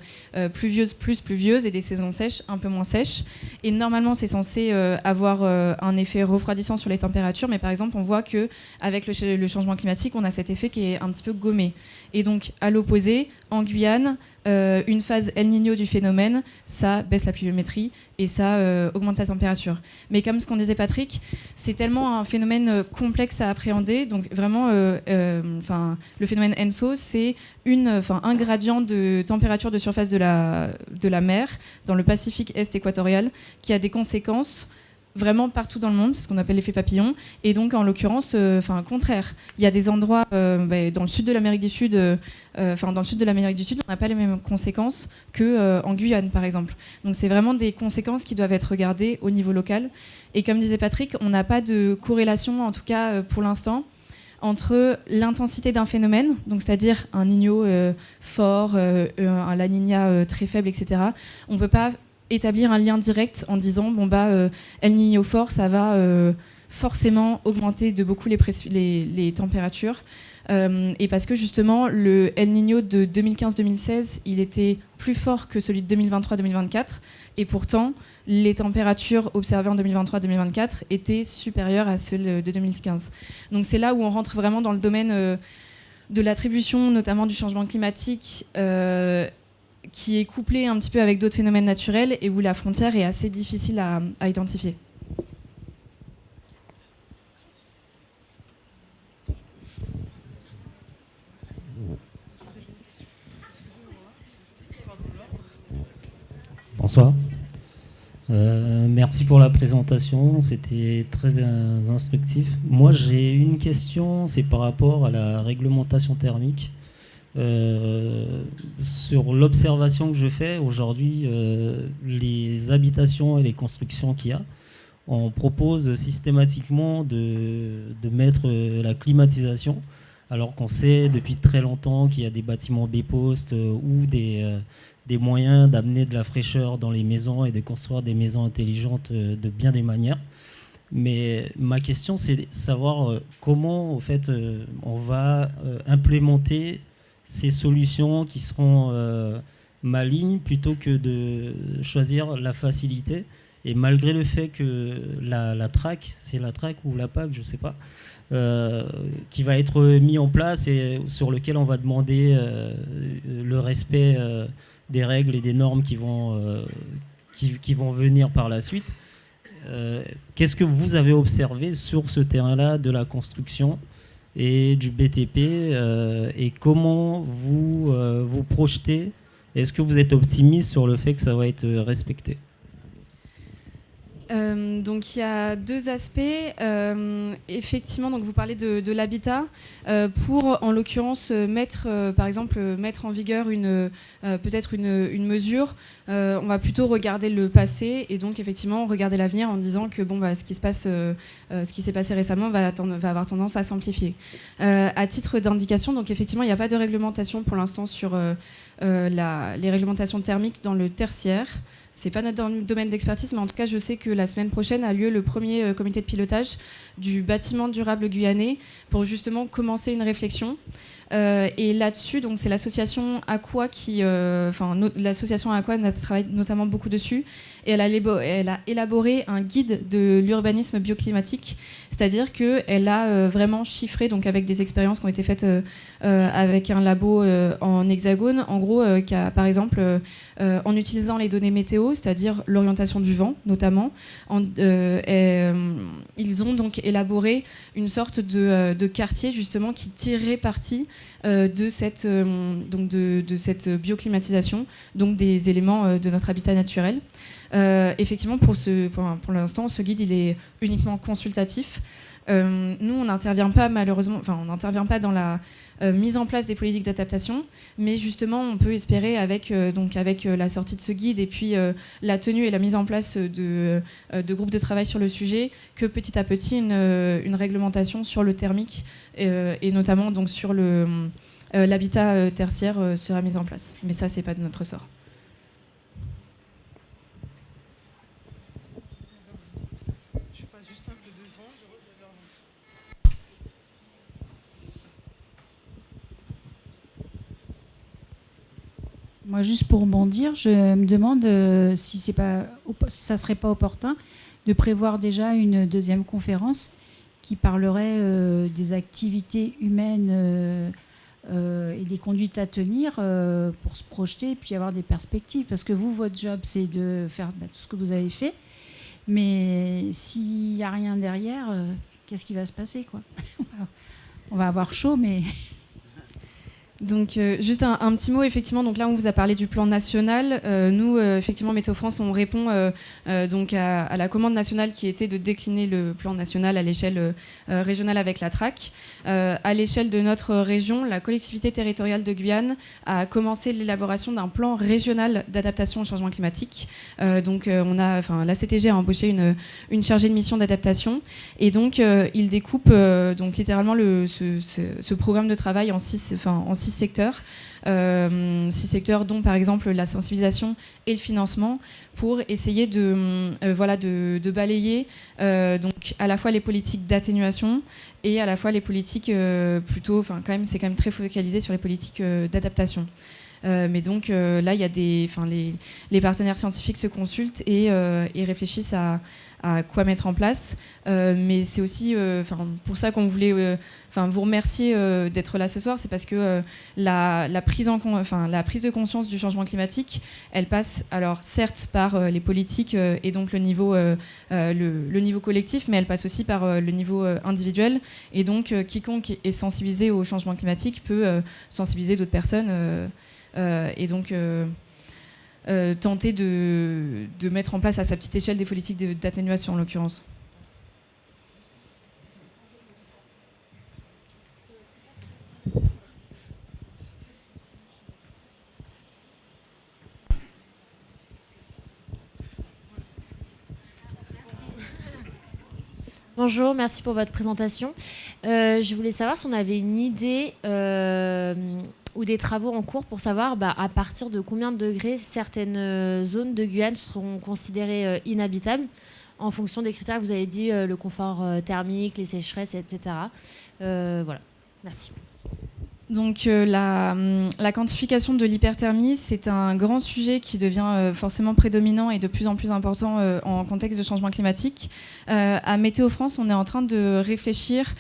[SPEAKER 3] plus pluvieuses et des saisons sèches un peu moins sèches. Et normalement, c'est censé avoir un effet refroidissant sur les températures, mais par exemple, on voit que avec le changement climatique, on a cet effet qui est un petit peu gommé. Et donc, à l'opposé, en Guyane, une phase El Niño du phénomène, ça baisse la pluviométrie et ça augmente la température. Mais comme ce qu'on disait Patrick, c'est tellement un phénomène complexe à appréhender. Donc vraiment, le phénomène ENSO, c'est un gradient de température de surface de la mer dans le Pacifique Est équatorial qui a des conséquences vraiment partout dans le monde, c'est ce qu'on appelle l'effet papillon, et donc en l'occurrence, contraire. Il y a des endroits dans le sud de l'Amérique du Sud, on n'a pas les mêmes conséquences que en Guyane, par exemple. Donc c'est vraiment des conséquences qui doivent être regardées au niveau local. Et comme disait Patrick, on n'a pas de corrélation, en tout cas pour l'instant, entre l'intensité d'un phénomène, donc c'est-à-dire un Niño fort, un La Niña très faible, etc. On ne peut pas établir un lien direct en disant El Niño fort, ça va forcément augmenter de beaucoup les températures. Et parce que justement, le El Niño de 2015-2016, il était plus fort que celui de 2023-2024. Et pourtant, les températures observées en 2023-2024 étaient supérieures à celles de 2015. Donc c'est là où on rentre vraiment dans le domaine de l'attribution, notamment du changement climatique, qui est couplé un petit peu avec d'autres phénomènes naturels et où la frontière est assez difficile à identifier.
[SPEAKER 8] Bonsoir. Merci pour la présentation, c'était très instructif. Moi, j'ai une question, c'est par rapport à la réglementation thermique. Sur l'observation que je fais aujourd'hui, les habitations et les constructions qu'il y a, on propose systématiquement de mettre la climatisation, alors qu'on sait depuis très longtemps qu'il y a des bâtiments B-post ou des moyens d'amener de la fraîcheur dans les maisons et de construire des maisons intelligentes de bien des manières. Mais ma question, c'est de savoir comment en fait, on va implémenter ces solutions qui seront malignes plutôt que de choisir la facilité. Et malgré le fait que la TRAC, c'est la TRAC ou la PAC, je ne sais pas, qui va être mis en place et sur lequel on va demander le respect des règles et des normes qui vont venir par la suite. Qu'est-ce que vous avez observé sur ce terrain-là de la construction et du BTP et comment vous projetez? Est-ce que vous êtes optimiste sur le fait que ça va être respecté?
[SPEAKER 3] Donc il y a deux aspects. Effectivement, donc vous parlez de l'habitat pour, en l'occurrence, mettre en vigueur peut-être une mesure. On va plutôt regarder le passé et donc effectivement regarder l'avenir en disant que ce qui s'est passé récemment va avoir tendance à s'amplifier. À titre d'indication, donc effectivement, il n'y a pas de réglementation pour l'instant sur les réglementations thermiques dans le tertiaire. C'est pas notre domaine d'expertise, mais en tout cas, je sais que la semaine prochaine a lieu le premier comité de pilotage du bâtiment durable guyanais pour justement commencer une réflexion. Et là-dessus, donc c'est l'association Aqua l'association Aqua travaille notamment beaucoup dessus. Et elle a élaboré un guide de l'urbanisme bioclimatique, c'est-à-dire qu'elle a vraiment chiffré, donc avec des expériences qui ont été faites avec un labo en Hexagone, en gros, par exemple, en utilisant les données météo, c'est-à-dire l'orientation du vent notamment, ils ont donc élaboré une sorte de quartier justement qui tirerait parti de cette bioclimatisation, donc des éléments de notre habitat naturel. Effectivement, pour l'instant, ce guide il est uniquement consultatif. Nous, on n'intervient pas malheureusement, on n'intervient pas dans la mise en place des politiques d'adaptation, mais justement, on peut espérer avec la sortie de ce guide et puis la tenue et la mise en place de groupes de travail sur le sujet, que petit à petit une réglementation sur le thermique et notamment donc sur l'habitat tertiaire sera mise en place. Mais ça, c'est pas de notre sort.
[SPEAKER 9] Moi, juste pour rebondir, je me demande si ça serait pas opportun de prévoir déjà une deuxième conférence qui parlerait des activités humaines et des conduites à tenir pour se projeter et puis avoir des perspectives. Parce que vous, votre job, c'est de faire tout ce que vous avez fait. Mais s'il n'y a rien derrière, qu'est-ce qui va se passer, quoi? On va avoir chaud, mais...
[SPEAKER 3] Donc juste un petit mot, effectivement, donc là on vous a parlé du plan national. Nous, effectivement, Météo France, on répond donc à la commande nationale qui était de décliner le plan national à l'échelle régionale avec la TRAC. À l'échelle de notre région, la collectivité territoriale de Guyane a commencé l'élaboration d'un plan régional d'adaptation au changement climatique. La CTG a embauché une chargée de mission d'adaptation et donc il découpe donc littéralement ce programme de travail en six secteurs. 6 secteurs dont par exemple la sensibilisation et le financement pour essayer de balayer donc à la fois les politiques d'atténuation et à la fois les politiques c'est quand même très focalisé sur les politiques d'adaptation. Mais donc là, il y a les partenaires scientifiques se consultent et réfléchissent à quoi mettre en place. Mais c'est aussi pour ça qu'on voulait vous remercier d'être là ce soir. C'est parce que la prise de conscience du changement climatique, elle passe alors certes par les politiques et donc le niveau collectif, mais elle passe aussi par le niveau individuel. Et donc quiconque est sensibilisé au changement climatique peut sensibiliser d'autres personnes. Et donc tenter de mettre en place à sa petite échelle des politiques d'atténuation en l'occurrence.
[SPEAKER 10] Bonjour, merci pour votre présentation. Je voulais savoir si on avait une idée ou des travaux en cours pour savoir à partir de combien de degrés certaines zones de Guyane seront considérées inhabitables en fonction des critères que vous avez dit, le confort thermique, les sécheresses, etc. Voilà, merci.
[SPEAKER 3] Donc la quantification de l'hyperthermie, c'est un grand sujet qui devient forcément prédominant et de plus en plus important en contexte de changement climatique. À Météo France, on est en train de réfléchir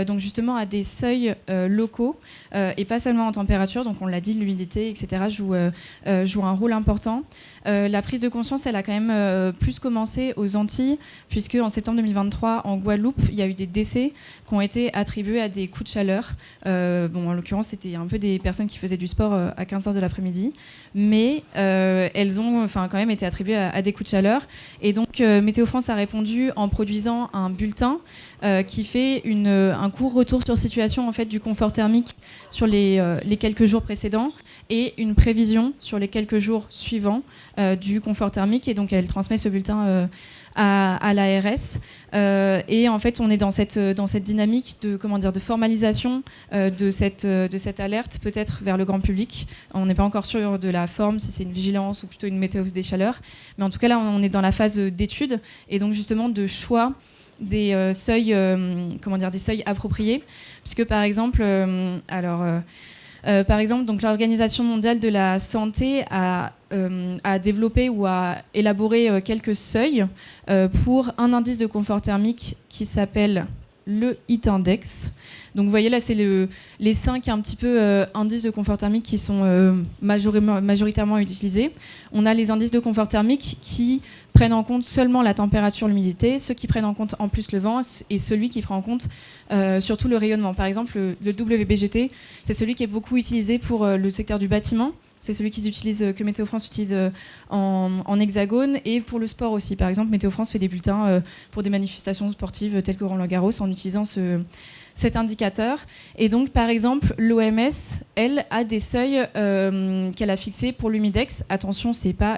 [SPEAKER 3] donc justement à des seuils locaux et pas seulement en température. Donc on l'a dit, l'humidité, etc. joue un rôle important. La prise de conscience, elle a quand même plus commencé aux Antilles, puisque en septembre 2023, en Guadeloupe, il y a eu des décès qui ont été attribués à des coups de chaleur. En l'occurrence, c'était un peu des personnes qui faisaient du sport à 15h de l'après-midi, mais elles ont quand même été attribuées à des coups de chaleur. Et donc, Météo France a répondu en produisant un bulletin qui fait un court retour sur situation en fait, du confort thermique sur les quelques jours précédents et une prévision sur les quelques jours suivants du confort thermique. Et donc, elle transmet ce bulletin à l'ARS. Et en fait, on est dans cette dynamique de formalisation de cette alerte, peut-être vers le grand public. On n'est pas encore sûr de la forme, si c'est une vigilance ou plutôt une météo des chaleurs. Mais en tout cas, là, on est dans la phase d'étude et donc justement de choix des seuils appropriés. Puisque par exemple, donc l'Organisation mondiale de la santé a développé ou a élaboré quelques seuils pour un indice de confort thermique qui s'appelle le Heat Index. Donc vous voyez là, c'est les 5 un petit peu indices de confort thermique qui sont majoritairement utilisés. On a les indices de confort thermique qui prennent en compte seulement la température, l'humidité, ceux qui prennent en compte en plus le vent et celui qui prend en compte surtout le rayonnement. Par exemple, le WBGT, c'est celui qui est beaucoup utilisé pour le secteur du bâtiment. C'est celui que Météo France utilise en hexagone, et pour le sport aussi. Par exemple, Météo France fait des bulletins pour des manifestations sportives telles que Roland-Garros en utilisant cet indicateur. Et donc, par exemple, l'OMS, elle, a des seuils qu'elle a fixés pour l'humidex. Attention,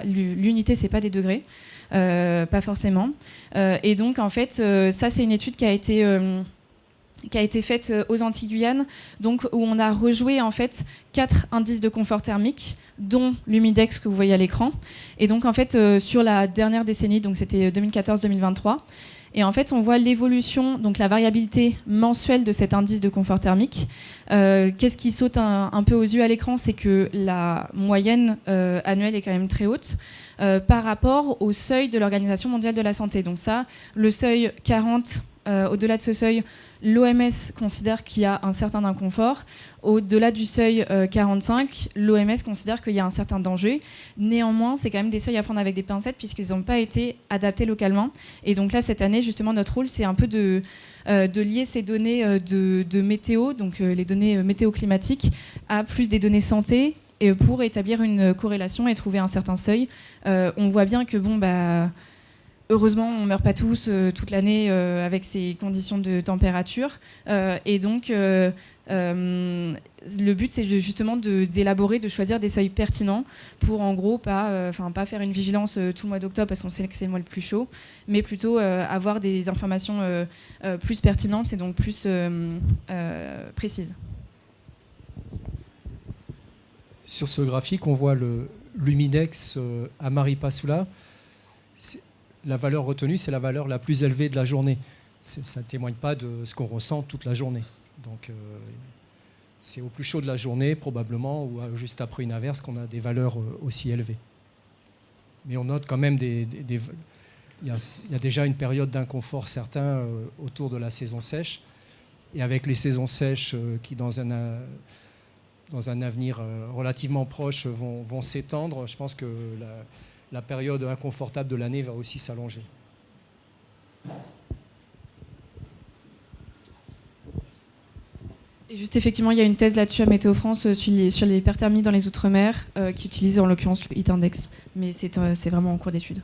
[SPEAKER 3] l'unité, c'est pas des degrés, pas forcément. Et donc, en fait, ça, c'est une étude qui a été faite aux Antilles-Guyane, donc où on a rejoué en fait 4 indices de confort thermique, dont l'humidex que vous voyez à l'écran. Et donc en fait sur la dernière décennie, donc c'était 2014-2023. Et en fait, on voit l'évolution, donc la variabilité mensuelle de cet indice de confort thermique. Qu'est-ce qui saute un peu aux yeux à l'écran, c'est que la moyenne annuelle est quand même très haute par rapport au seuil de l'Organisation mondiale de la santé. Donc ça, le seuil 40, au-delà de ce seuil, l'OMS considère qu'il y a un certain inconfort. Au-delà du seuil 45, l'OMS considère qu'il y a un certain danger. Néanmoins, c'est quand même des seuils à prendre avec des pincettes puisqu'ils n'ont pas été adaptés localement. Et donc là, cette année, justement, notre rôle, c'est un peu de lier ces données de météo, donc les données météo-climatiques, à plus des données santé, et pour établir une corrélation et trouver un certain seuil. On voit bien que, heureusement, on ne meurt pas tous toute l'année avec ces conditions de température. Et donc, le but, c'est justement d'élaborer, de choisir des seuils pertinents pour, en gros, pas faire une vigilance tout le mois d'octobre parce qu'on sait que c'est le mois le plus chaud, mais plutôt avoir des informations plus pertinentes et donc plus précises.
[SPEAKER 2] Sur ce graphique, on voit l'humidex à Maripasoula. La valeur retenue, c'est la valeur la plus élevée de la journée. Ça ne témoigne pas de ce qu'on ressent toute la journée. Donc, c'est au plus chaud de la journée, probablement, ou juste après une averse, qu'on a des valeurs aussi élevées. Mais on note quand même il y a déjà une période d'inconfort certain autour de la saison sèche. Et avec les saisons sèches qui, dans un avenir relativement proche, vont s'étendre, je pense que la période inconfortable de l'année va aussi s'allonger.
[SPEAKER 3] Et juste effectivement, il y a une thèse là-dessus à Météo France sur l'hyperthermie dans les Outre-mer qui utilise en l'occurrence le Heat Index. Mais c'est vraiment en cours d'étude.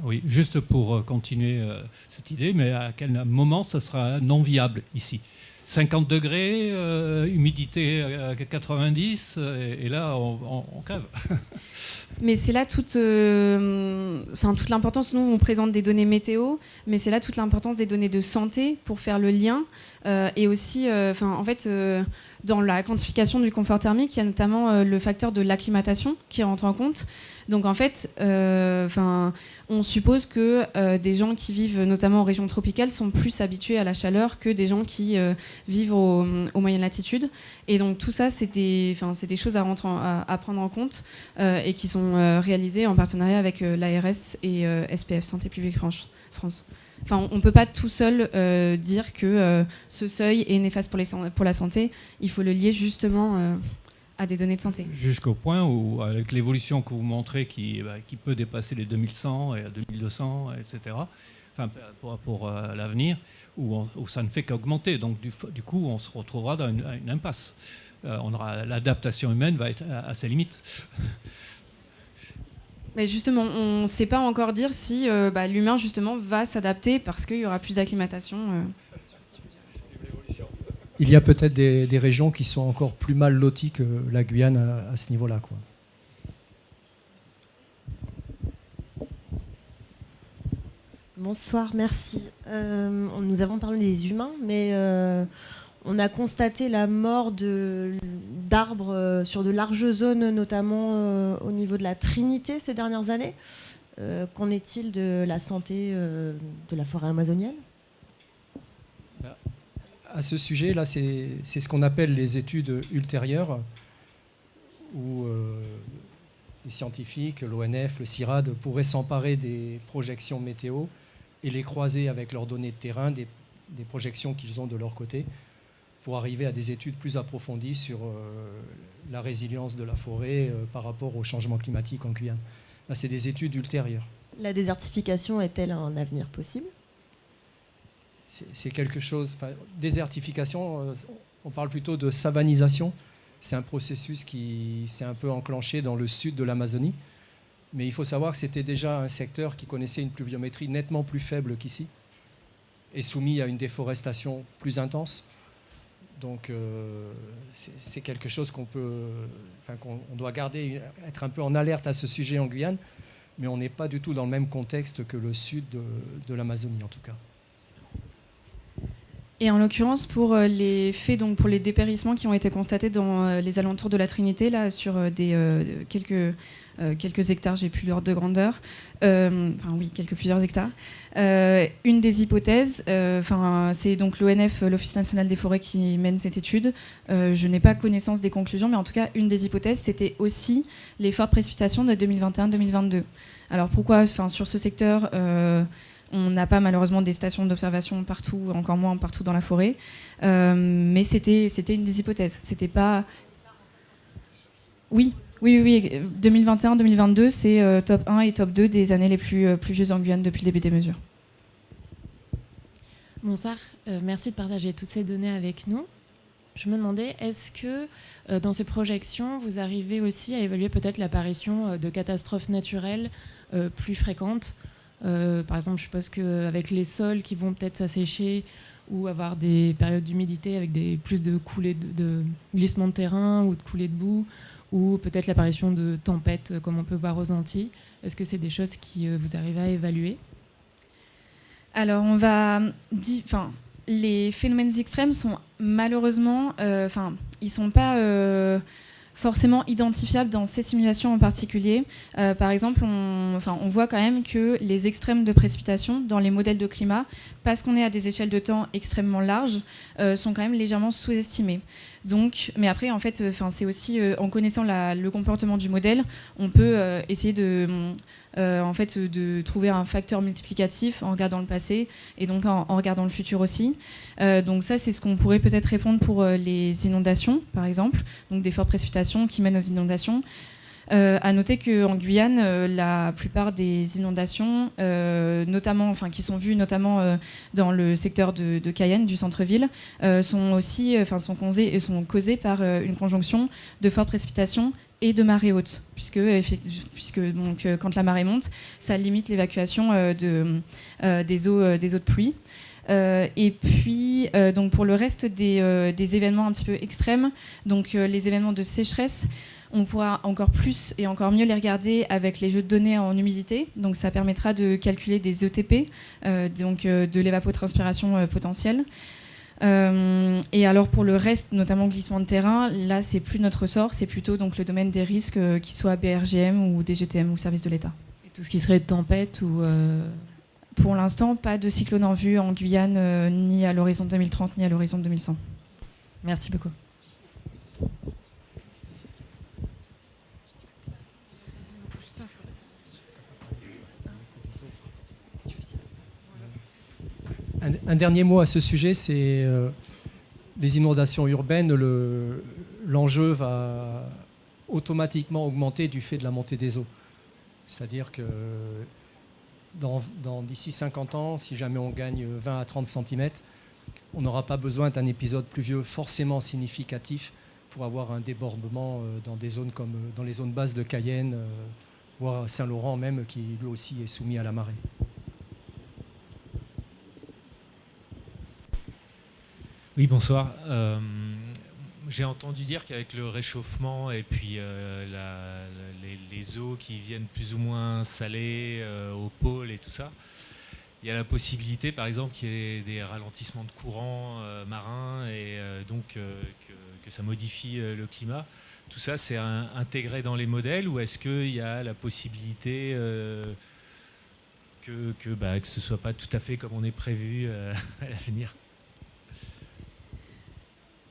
[SPEAKER 4] Oui, juste pour continuer cette idée, mais à quel moment ça sera non viable ici ? 50 degrés, humidité à 90, et là, on crève.
[SPEAKER 3] Mais c'est là toute l'importance. Nous, on présente des données météo, mais c'est là toute l'importance des données de santé pour faire le lien. Et aussi, dans la quantification du confort thermique, il y a notamment le facteur de l'acclimatation qui rentre en compte. Donc en fait, on suppose que des gens qui vivent notamment en région tropicale sont plus habitués à la chaleur que des gens qui vivent aux moyennes latitudes. Et donc tout ça, c'est des choses à prendre en compte et qui sont réalisées en partenariat avec l'ARS et SPF, Santé publique France. Enfin, on ne peut pas tout seul dire que ce seuil est néfaste pour la santé. Il faut le lier justement à des données de santé.
[SPEAKER 4] Jusqu'au point où, avec l'évolution que vous montrez, qui peut dépasser les 2100 et 2200, etc., pour l'avenir, où ça ne fait qu'augmenter. Donc, du coup, on se retrouvera dans une impasse. L'adaptation humaine va être à ses limites.
[SPEAKER 3] Mais justement, on ne sait pas encore dire si l'humain justement va s'adapter parce qu'il y aura plus d'acclimatation.
[SPEAKER 2] Il y a peut-être des régions qui sont encore plus mal loties que la Guyane à ce niveau-là, quoi.
[SPEAKER 11] Bonsoir, merci. Nous avons parlé des humains, mais on a constaté la mort d'arbres sur de larges zones, notamment au niveau de la Trinité ces dernières années. Qu'en est-il de la santé de la forêt amazonienne ?
[SPEAKER 2] À ce sujet, là, c'est ce qu'on appelle les études ultérieures, où les scientifiques, l'ONF, le CIRAD pourraient s'emparer des projections météo et les croiser avec leurs données de terrain, des projections qu'ils ont de leur côté pour arriver à des études plus approfondies sur la résilience de la forêt par rapport au changement climatique en Guyane. Là, c'est des études ultérieures.
[SPEAKER 11] La désertification est-elle un avenir possible?
[SPEAKER 2] C'est quelque chose... Désertification, on parle plutôt de savanisation. C'est un processus qui s'est un peu enclenché dans le sud de l'Amazonie. Mais il faut savoir que c'était déjà un secteur qui connaissait une pluviométrie nettement plus faible qu'ici et soumis à une déforestation plus intense. Donc c'est quelque chose qu'on doit garder, être un peu en alerte à ce sujet en Guyane, mais on n'est pas du tout dans le même contexte que le sud de l'Amazonie en tout cas.
[SPEAKER 3] Et en l'occurrence, pour les faits, donc pour les dépérissements qui ont été constatés dans les alentours de la Trinité, là, sur quelques hectares, j'ai plus l'ordre de grandeur, plusieurs hectares. Une des hypothèses, c'est donc l'ONF, l'Office national des forêts, qui mène cette étude. Je n'ai pas connaissance des conclusions, mais en tout cas, une des hypothèses, c'était aussi les fortes précipitations de 2021-2022. Alors pourquoi, sur ce secteur, on n'a pas malheureusement des stations d'observation partout, encore moins partout dans la forêt, mais c'était une des hypothèses. C'était pas... Oui. 2021-2022, c'est top 1 et top 2 des années les plus pluvieuses en Guyane depuis le début des mesures.
[SPEAKER 12] Bonsoir, merci de partager toutes ces données avec nous. Je me demandais, est-ce que dans ces projections, vous arrivez aussi à évaluer peut-être l'apparition de catastrophes naturelles plus fréquentes? Par exemple, je suppose qu'avec les sols qui vont peut-être s'assécher ou avoir des périodes d'humidité avec plus de coulées de glissements de terrain ou de coulées de boue, ou peut-être l'apparition de tempêtes comme on peut voir aux Antilles. Est-ce que c'est des choses qui vous arrivez à évaluer?
[SPEAKER 3] Alors, les phénomènes extrêmes sont malheureusement... ils ne sont pas forcément identifiables dans ces simulations en particulier. Par exemple, on voit quand même que les extrêmes de précipitation dans les modèles de climat, parce qu'on est à des échelles de temps extrêmement larges, sont quand même légèrement sous-estimés. Donc, mais après, en fait, c'est aussi en connaissant le comportement du modèle, on peut essayer de trouver un facteur multiplicatif en regardant le passé et donc en regardant le futur aussi. Donc ça, c'est ce qu'on pourrait peut-être répondre pour les inondations, par exemple, donc des fortes précipitations qui mènent aux inondations. À noter qu'en Guyane, la plupart des inondations, qui sont vues notamment dans le secteur de Cayenne, du centre-ville, sont causées par une conjonction de fortes précipitations et de marée haute, puisque quand la marée monte, ça limite l'évacuation des eaux de pluie. Et puis, donc pour le reste des événements un petit peu extrêmes, donc les événements de sécheresse, on pourra encore plus et encore mieux les regarder avec les jeux de données en humidité. Donc ça permettra de calculer des ETP, de l'évapotranspiration potentielle. Et alors pour le reste, notamment glissement de terrain, là c'est plus notre ressort, c'est plutôt donc le domaine des risques, qu'ils soient BRGM ou DGTM ou service de l'État.
[SPEAKER 12] Et tout ce qui serait tempête ou...
[SPEAKER 3] Pour l'instant, pas de cyclone en vue en Guyane, ni à l'horizon 2030, ni à l'horizon 2100.
[SPEAKER 12] Merci beaucoup.
[SPEAKER 2] Un dernier mot à ce sujet, c'est les inondations urbaines. L'enjeu va automatiquement augmenter du fait de la montée des eaux. C'est-à-dire que d'ici 50 ans, si jamais on gagne 20 à 30 cm, on n'aura pas besoin d'un épisode pluvieux forcément significatif pour avoir un débordement dans des zones comme dans les zones basses de Cayenne, voire Saint-Laurent même, qui lui aussi est soumis à la marée.
[SPEAKER 13] Oui, bonsoir. J'ai entendu dire qu'avec le réchauffement et puis les eaux qui viennent plus ou moins salées au pôle et tout ça, il y a la possibilité, par exemple, qu'il y ait des ralentissements de courant marins et donc que ça modifie le climat. Tout ça, c'est intégré dans les modèles ou est-ce qu'il y a la possibilité que ce ne soit pas tout à fait comme on est prévu à l'avenir ?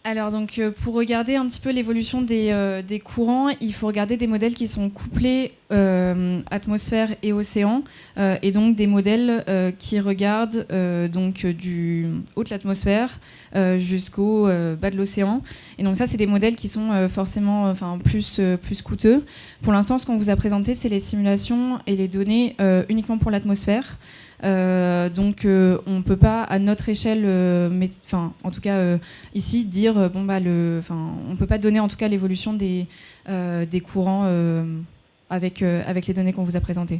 [SPEAKER 3] Alors donc pour regarder un petit peu l'évolution des courants, il faut regarder des modèles qui sont couplés atmosphère et océan, et donc des modèles qui regardent donc du haut de l'atmosphère jusqu'au bas de l'océan. Et donc ça, c'est des modèles qui sont forcément plus coûteux. Pour l'instant, ce qu'on vous a présenté, c'est les simulations et les données uniquement pour l'atmosphère. Donc on ne peut pas à notre échelle, en tout cas ici, dire on ne peut pas donner en tout cas l'évolution des courants avec les données qu'on vous a présentées.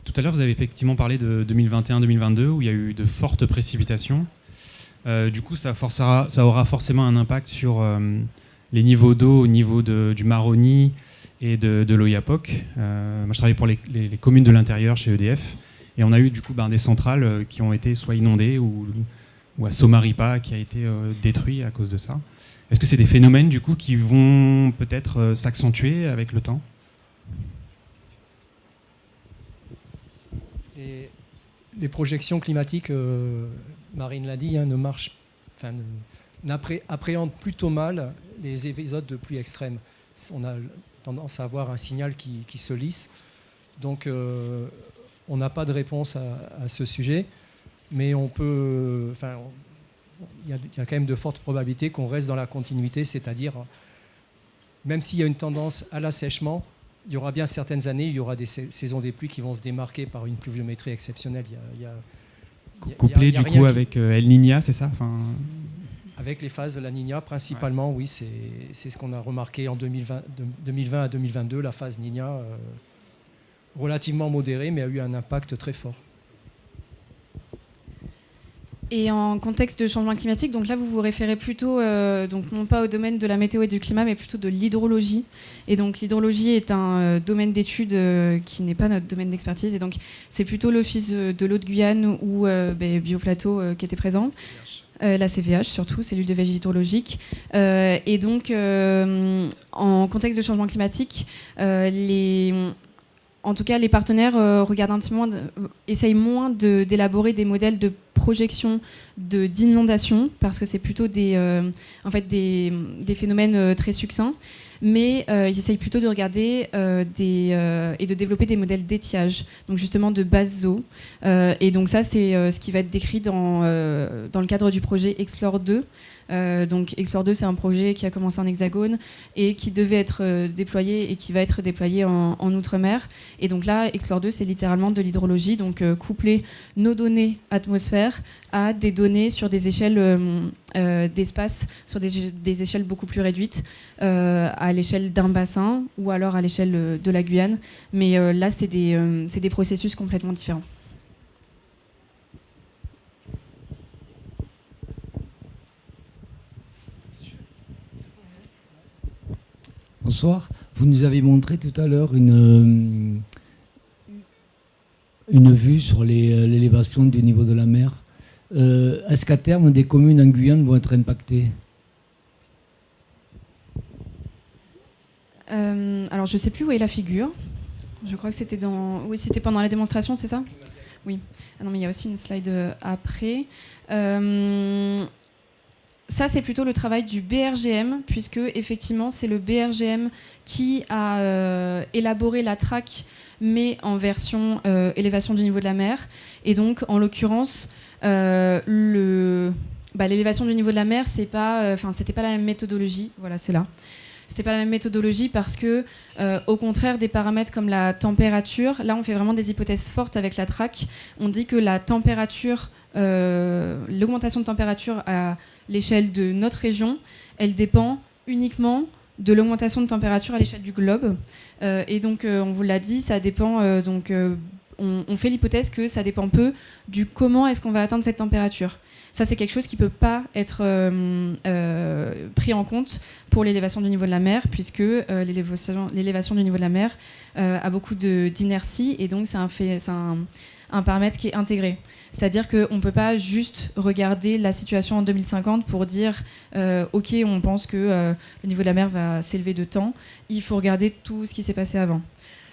[SPEAKER 14] Tout à l'heure, vous avez effectivement parlé de 2021-2022 où il y a eu de fortes précipitations. Du coup, ça aura forcément un impact sur les niveaux d'eau au niveau du Maroni et de l'Oyapock. Moi, je travaille pour les communes de l'intérieur chez EDF. Et on a eu du coup des centrales qui ont été soit inondées ou à Somaripa qui a été détruit à cause de ça. Est-ce que c'est des phénomènes du coup qui vont peut-être s'accentuer avec le temps ?
[SPEAKER 2] Les projections climatiques, Marine l'a dit, appréhendent plutôt mal les épisodes de pluie extrême. On a tendance à avoir un signal qui se lisse. Donc on n'a pas de réponse à ce sujet, mais il y a quand même de fortes probabilités qu'on reste dans la continuité, c'est-à-dire, même s'il y a une tendance à l'assèchement, il y aura bien certaines années, il y aura des saisons des pluies qui vont se démarquer par une pluviométrie exceptionnelle.
[SPEAKER 14] Couplé du coup avec El Niña, c'est ça
[SPEAKER 2] Avec les phases de la Niña, principalement, oui, c'est ce qu'on a remarqué en 2020 à 2022, la phase Niña, relativement modérée, mais a eu un impact très fort.
[SPEAKER 3] Et en contexte de changement climatique, donc là vous vous référez plutôt, donc non pas au domaine de la météo et du climat, mais plutôt de l'hydrologie. Et donc l'hydrologie est un domaine d'étude qui n'est pas notre domaine d'expertise. Et donc c'est plutôt l'Office de l'eau de Guyane ou Bioplateau qui était présent. La CVH surtout, cellule de veille hydrologique. Et donc en contexte de changement climatique, en tout cas, les partenaires regardent un petit peu essayent moins d'élaborer des modèles de projection d'inondation, parce que c'est plutôt des phénomènes très succincts, mais ils essayent plutôt de regarder et de développer des modèles d'étiage, donc justement de bases eaux. Et donc ça, c'est ce qui va être décrit dans le cadre du projet Explore 2. Donc Explore 2, c'est un projet qui a commencé en Hexagone et qui devait être déployé et qui va être déployé en Outre-mer. Et donc là, Explore 2, c'est littéralement de l'hydrologie, donc coupler nos données atmosphère à des données sur des échelles d'espace, sur des échelles beaucoup plus réduites, à l'échelle d'un bassin ou alors à l'échelle de la Guyane. Mais là, c'est des processus complètement différents.
[SPEAKER 15] Bonsoir. Vous nous avez montré tout à l'heure une vue sur l'élévation du niveau de la mer. Est-ce qu'à terme, des communes en Guyane vont être impactées ?
[SPEAKER 3] Alors, je ne sais plus où est la figure. Je crois que c'était c'était pendant la démonstration, c'est ça ? Oui. Ah non, mais il y a aussi une slide après. Ça, c'est plutôt le travail du BRGM, puisque effectivement, c'est le BRGM qui a élaboré la TRAC, mais en version élévation du niveau de la mer. Et donc, en l'occurrence, l'élévation du niveau de la mer, c'était pas la même méthodologie. Voilà, c'est là. C'était pas la même méthodologie parce que, au contraire des paramètres comme la température, là, on fait vraiment des hypothèses fortes avec la TRAC. On dit que la température, l'augmentation de température à l'échelle de notre région, elle dépend uniquement de l'augmentation de température à l'échelle du globe. Et donc, on vous l'a dit, ça dépend. On fait l'hypothèse que ça dépend peu du comment est-ce qu'on va atteindre cette température. Ça, c'est quelque chose qui ne peut pas être pris en compte pour l'élévation du niveau de la mer, puisque l'élévation du niveau de la mer a beaucoup d'inertie, et donc c'est un un paramètre qui est intégré. C'est-à-dire qu'on ne peut pas juste regarder la situation en 2050 pour dire ok, on pense que le niveau de la mer va s'élever de temps. Il faut regarder tout ce qui s'est passé avant.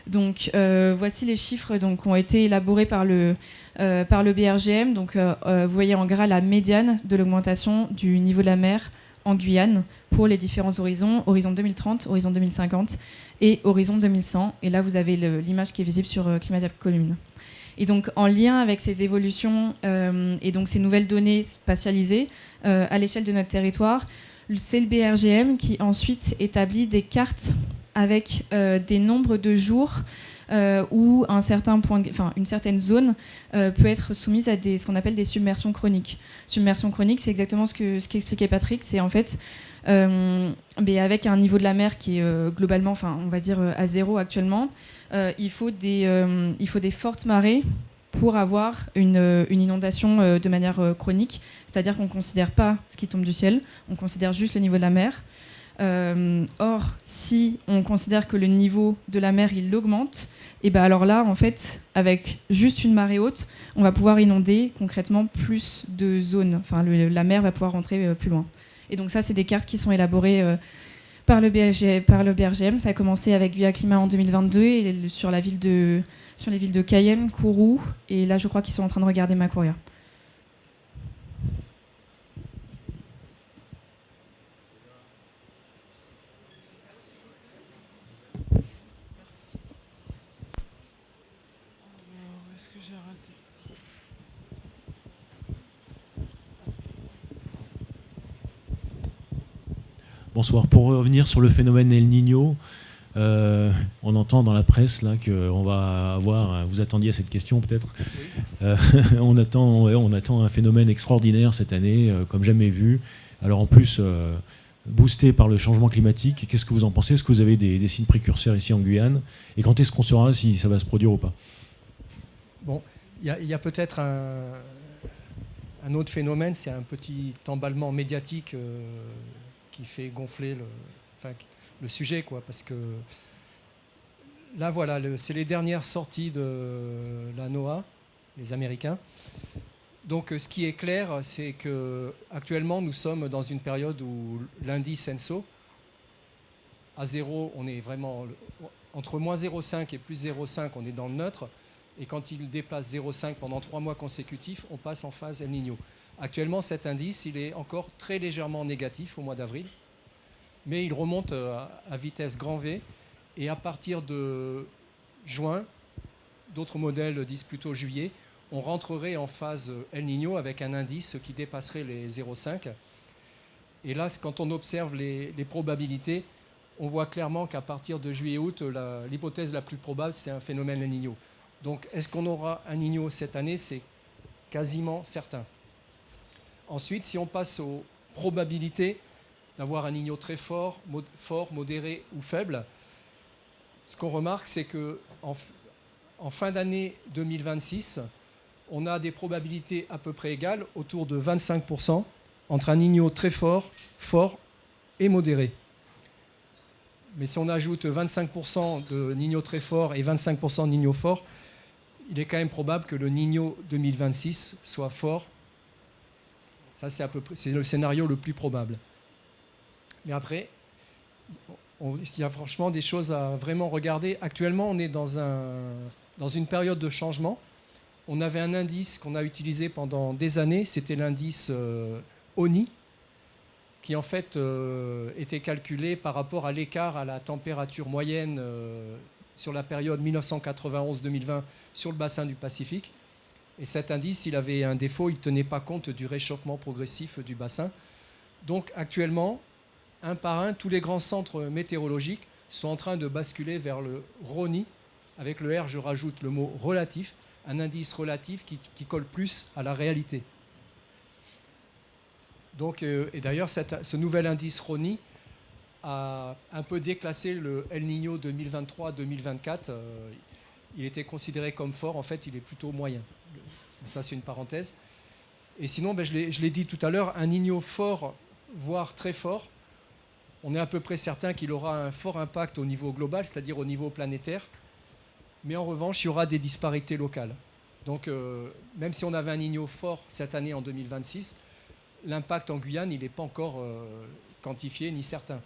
[SPEAKER 3] Donc voici les chiffres qui ont été élaborés par le BRGM. Donc vous voyez en gras la médiane de l'augmentation du niveau de la mer en Guyane pour les différents horizons, horizon 2030, horizon 2050 et horizon 2100. Et là, vous avez l'image qui est visible sur Climat Commune. Et donc, en lien avec ces évolutions et donc ces nouvelles données spatialisées à l'échelle de notre territoire, c'est le BRGM qui ensuite établit des cartes avec des nombres de jours où un certain point, une certaine zone peut être soumise à ce qu'on appelle des submersions chroniques. Submersion chronique, c'est exactement ce qu'expliquait Patrick, c'est en fait avec un niveau de la mer qui est globalement, on va dire à zéro actuellement, il faut des fortes marées pour avoir une inondation de manière chronique, c'est-à-dire qu'on ne considère pas ce qui tombe du ciel, on considère juste le niveau de la mer. Or, si on considère que le niveau de la mer il augmente, et ben alors là, en fait, avec juste une marée haute, on va pouvoir inonder concrètement plus de zones. Enfin, la mer va pouvoir rentrer plus loin. Et donc ça, c'est des cartes qui sont élaborées par le BRGM. Ça a commencé avec Via Climat en 2022 et sur les villes de Cayenne, Kourou, et là, je crois qu'ils sont en train de regarder Macouria.
[SPEAKER 16] Bonsoir. Pour revenir sur le phénomène El Niño, on entend dans la presse là qu'on va avoir. Vous attendiez à cette question peut-être. On attend un phénomène extraordinaire cette année, comme jamais vu. Alors en plus, boosté par le changement climatique. Qu'est-ce que vous en pensez? Est-ce que vous avez des signes précurseurs ici en Guyane? Et quand est-ce qu'on saura si ça va se produire ou pas?
[SPEAKER 2] Bon, il y a peut-être un autre phénomène, c'est un petit emballement médiatique qui fait gonfler le sujet, quoi, parce que là, voilà, c'est les dernières sorties de la NOAA, les Américains. Donc, ce qui est clair, c'est que actuellement, nous sommes dans une période où l'indice ENSO, à 0, on est vraiment entre moins 0,5 et plus 0,5, on est dans le neutre. Et quand il dépasse 0,5 pendant 3 mois consécutifs, on passe en phase El Niño. Actuellement, cet indice, il est encore très légèrement négatif au mois d'avril, mais il remonte à vitesse grand V. Et à partir de juin, d'autres modèles disent plutôt juillet, on rentrerait en phase El Niño avec un indice qui dépasserait les 0,5. Et là, quand on observe les probabilités, on voit clairement qu'à partir de juillet-août, l'hypothèse la plus probable, c'est un phénomène El Niño. Donc, est-ce qu'on aura un Niño cette année? C'est quasiment certain. Ensuite, si on passe aux probabilités d'avoir un Niño très fort, modéré ou faible, ce qu'on remarque, c'est qu'en fin d'année 2026, on a des probabilités à peu près égales, autour de 25%, entre un Niño très fort, fort et modéré. Mais si on ajoute 25% de Niño très fort et 25% de Niño fort, il est quand même probable que le Niño 2026 soit fort. Ça, c'est le scénario le plus probable. Mais après, il y a franchement des choses à vraiment regarder. Actuellement, on est dans une période de changement. On avait un indice qu'on a utilisé pendant des années, c'était l'indice ONI, qui en fait était calculé par rapport à l'écart à la température moyenne sur la période 1991-2020 sur le bassin du Pacifique. Et cet indice, il avait un défaut, il ne tenait pas compte du réchauffement progressif du bassin. Donc actuellement, un par un, tous les grands centres météorologiques sont en train de basculer vers le RONI. Avec le R, je rajoute le mot relatif, un indice relatif qui colle plus à la réalité. Donc, et d'ailleurs, ce nouvel indice RONI a un peu déclassé le El Niño 2023-2024. Il était considéré comme fort, en fait, il est plutôt moyen. Ça, c'est une parenthèse. Et sinon, je l'ai dit tout à l'heure, un Niño fort, voire très fort, on est à peu près certain qu'il aura un fort impact au niveau global, c'est-à-dire au niveau planétaire. Mais en revanche, il y aura des disparités locales. Donc même si on avait un Niño fort cette année en 2026, l'impact en Guyane, il n'est pas encore quantifié ni certain.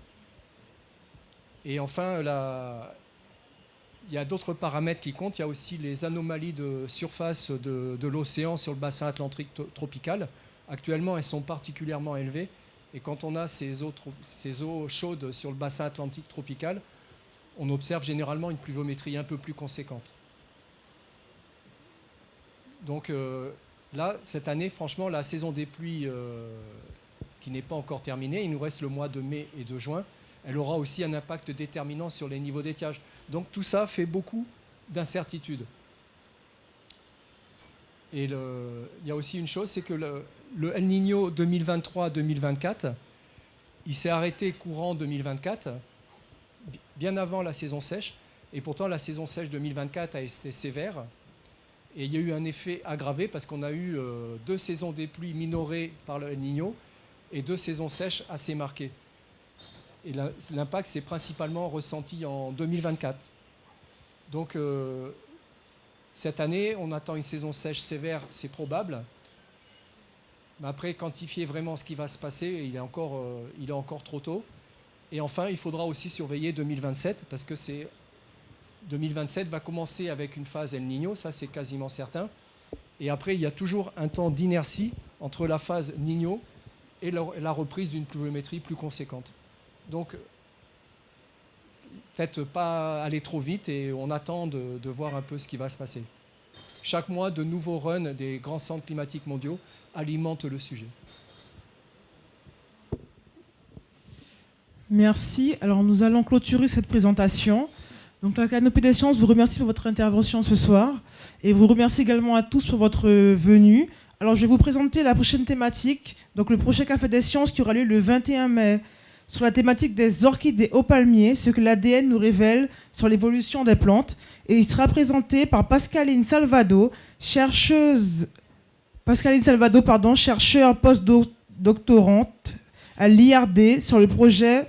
[SPEAKER 2] Et enfin, il y a d'autres paramètres qui comptent. Il y a aussi les anomalies de surface de l'océan sur le bassin atlantique tropical. Actuellement, elles sont particulièrement élevées. Et quand on a ces eaux chaudes sur le bassin atlantique tropical, on observe généralement une pluviométrie un peu plus conséquente. Donc là, cette année, franchement, la saison des pluies qui n'est pas encore terminée, il nous reste le mois de mai et de juin, elle aura aussi un impact déterminant sur les niveaux d'étiage. Donc tout ça fait beaucoup d'incertitudes. Et il y a aussi une chose, c'est que le El Niño 2023-2024, il s'est arrêté courant 2024, bien avant la saison sèche, et pourtant la saison sèche 2024 a été sévère, et il y a eu un effet aggravé parce qu'on a eu 2 saisons des pluies minorées par le El Niño et 2 saisons sèches assez marquées. Et l'impact s'est principalement ressenti en 2024. Donc cette année, on attend une saison sèche sévère, c'est probable. Mais après, quantifier vraiment ce qui va se passer, il est encore trop tôt. Et enfin, il faudra aussi surveiller 2027, parce que 2027 va commencer avec une phase El Niño, ça c'est quasiment certain. Et après, il y a toujours un temps d'inertie entre la phase Niño et la reprise d'une pluviométrie plus conséquente. Donc, peut-être pas aller trop vite et on attend de voir un peu ce qui va se passer. Chaque mois, de nouveaux runs des grands centres climatiques mondiaux alimentent le sujet.
[SPEAKER 1] Merci. Alors, nous allons clôturer cette présentation. Donc, la Canopée des Sciences vous remercie pour votre intervention ce soir et vous remercie également à tous pour votre venue. Alors, je vais vous présenter la prochaine thématique, donc le prochain Café des Sciences qui aura lieu le 21 mai sur la thématique des orchidées aux palmiers, ce que l'ADN nous révèle sur l'évolution des plantes. Et il sera présenté par Pascaline Salvado, chercheure post-doctorante à l'IRD sur le projet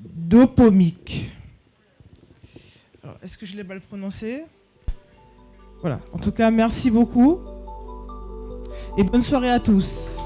[SPEAKER 1] d'Opomic. Alors, est-ce que je l'ai mal prononcé ? Voilà. En tout cas, merci beaucoup et bonne soirée à tous.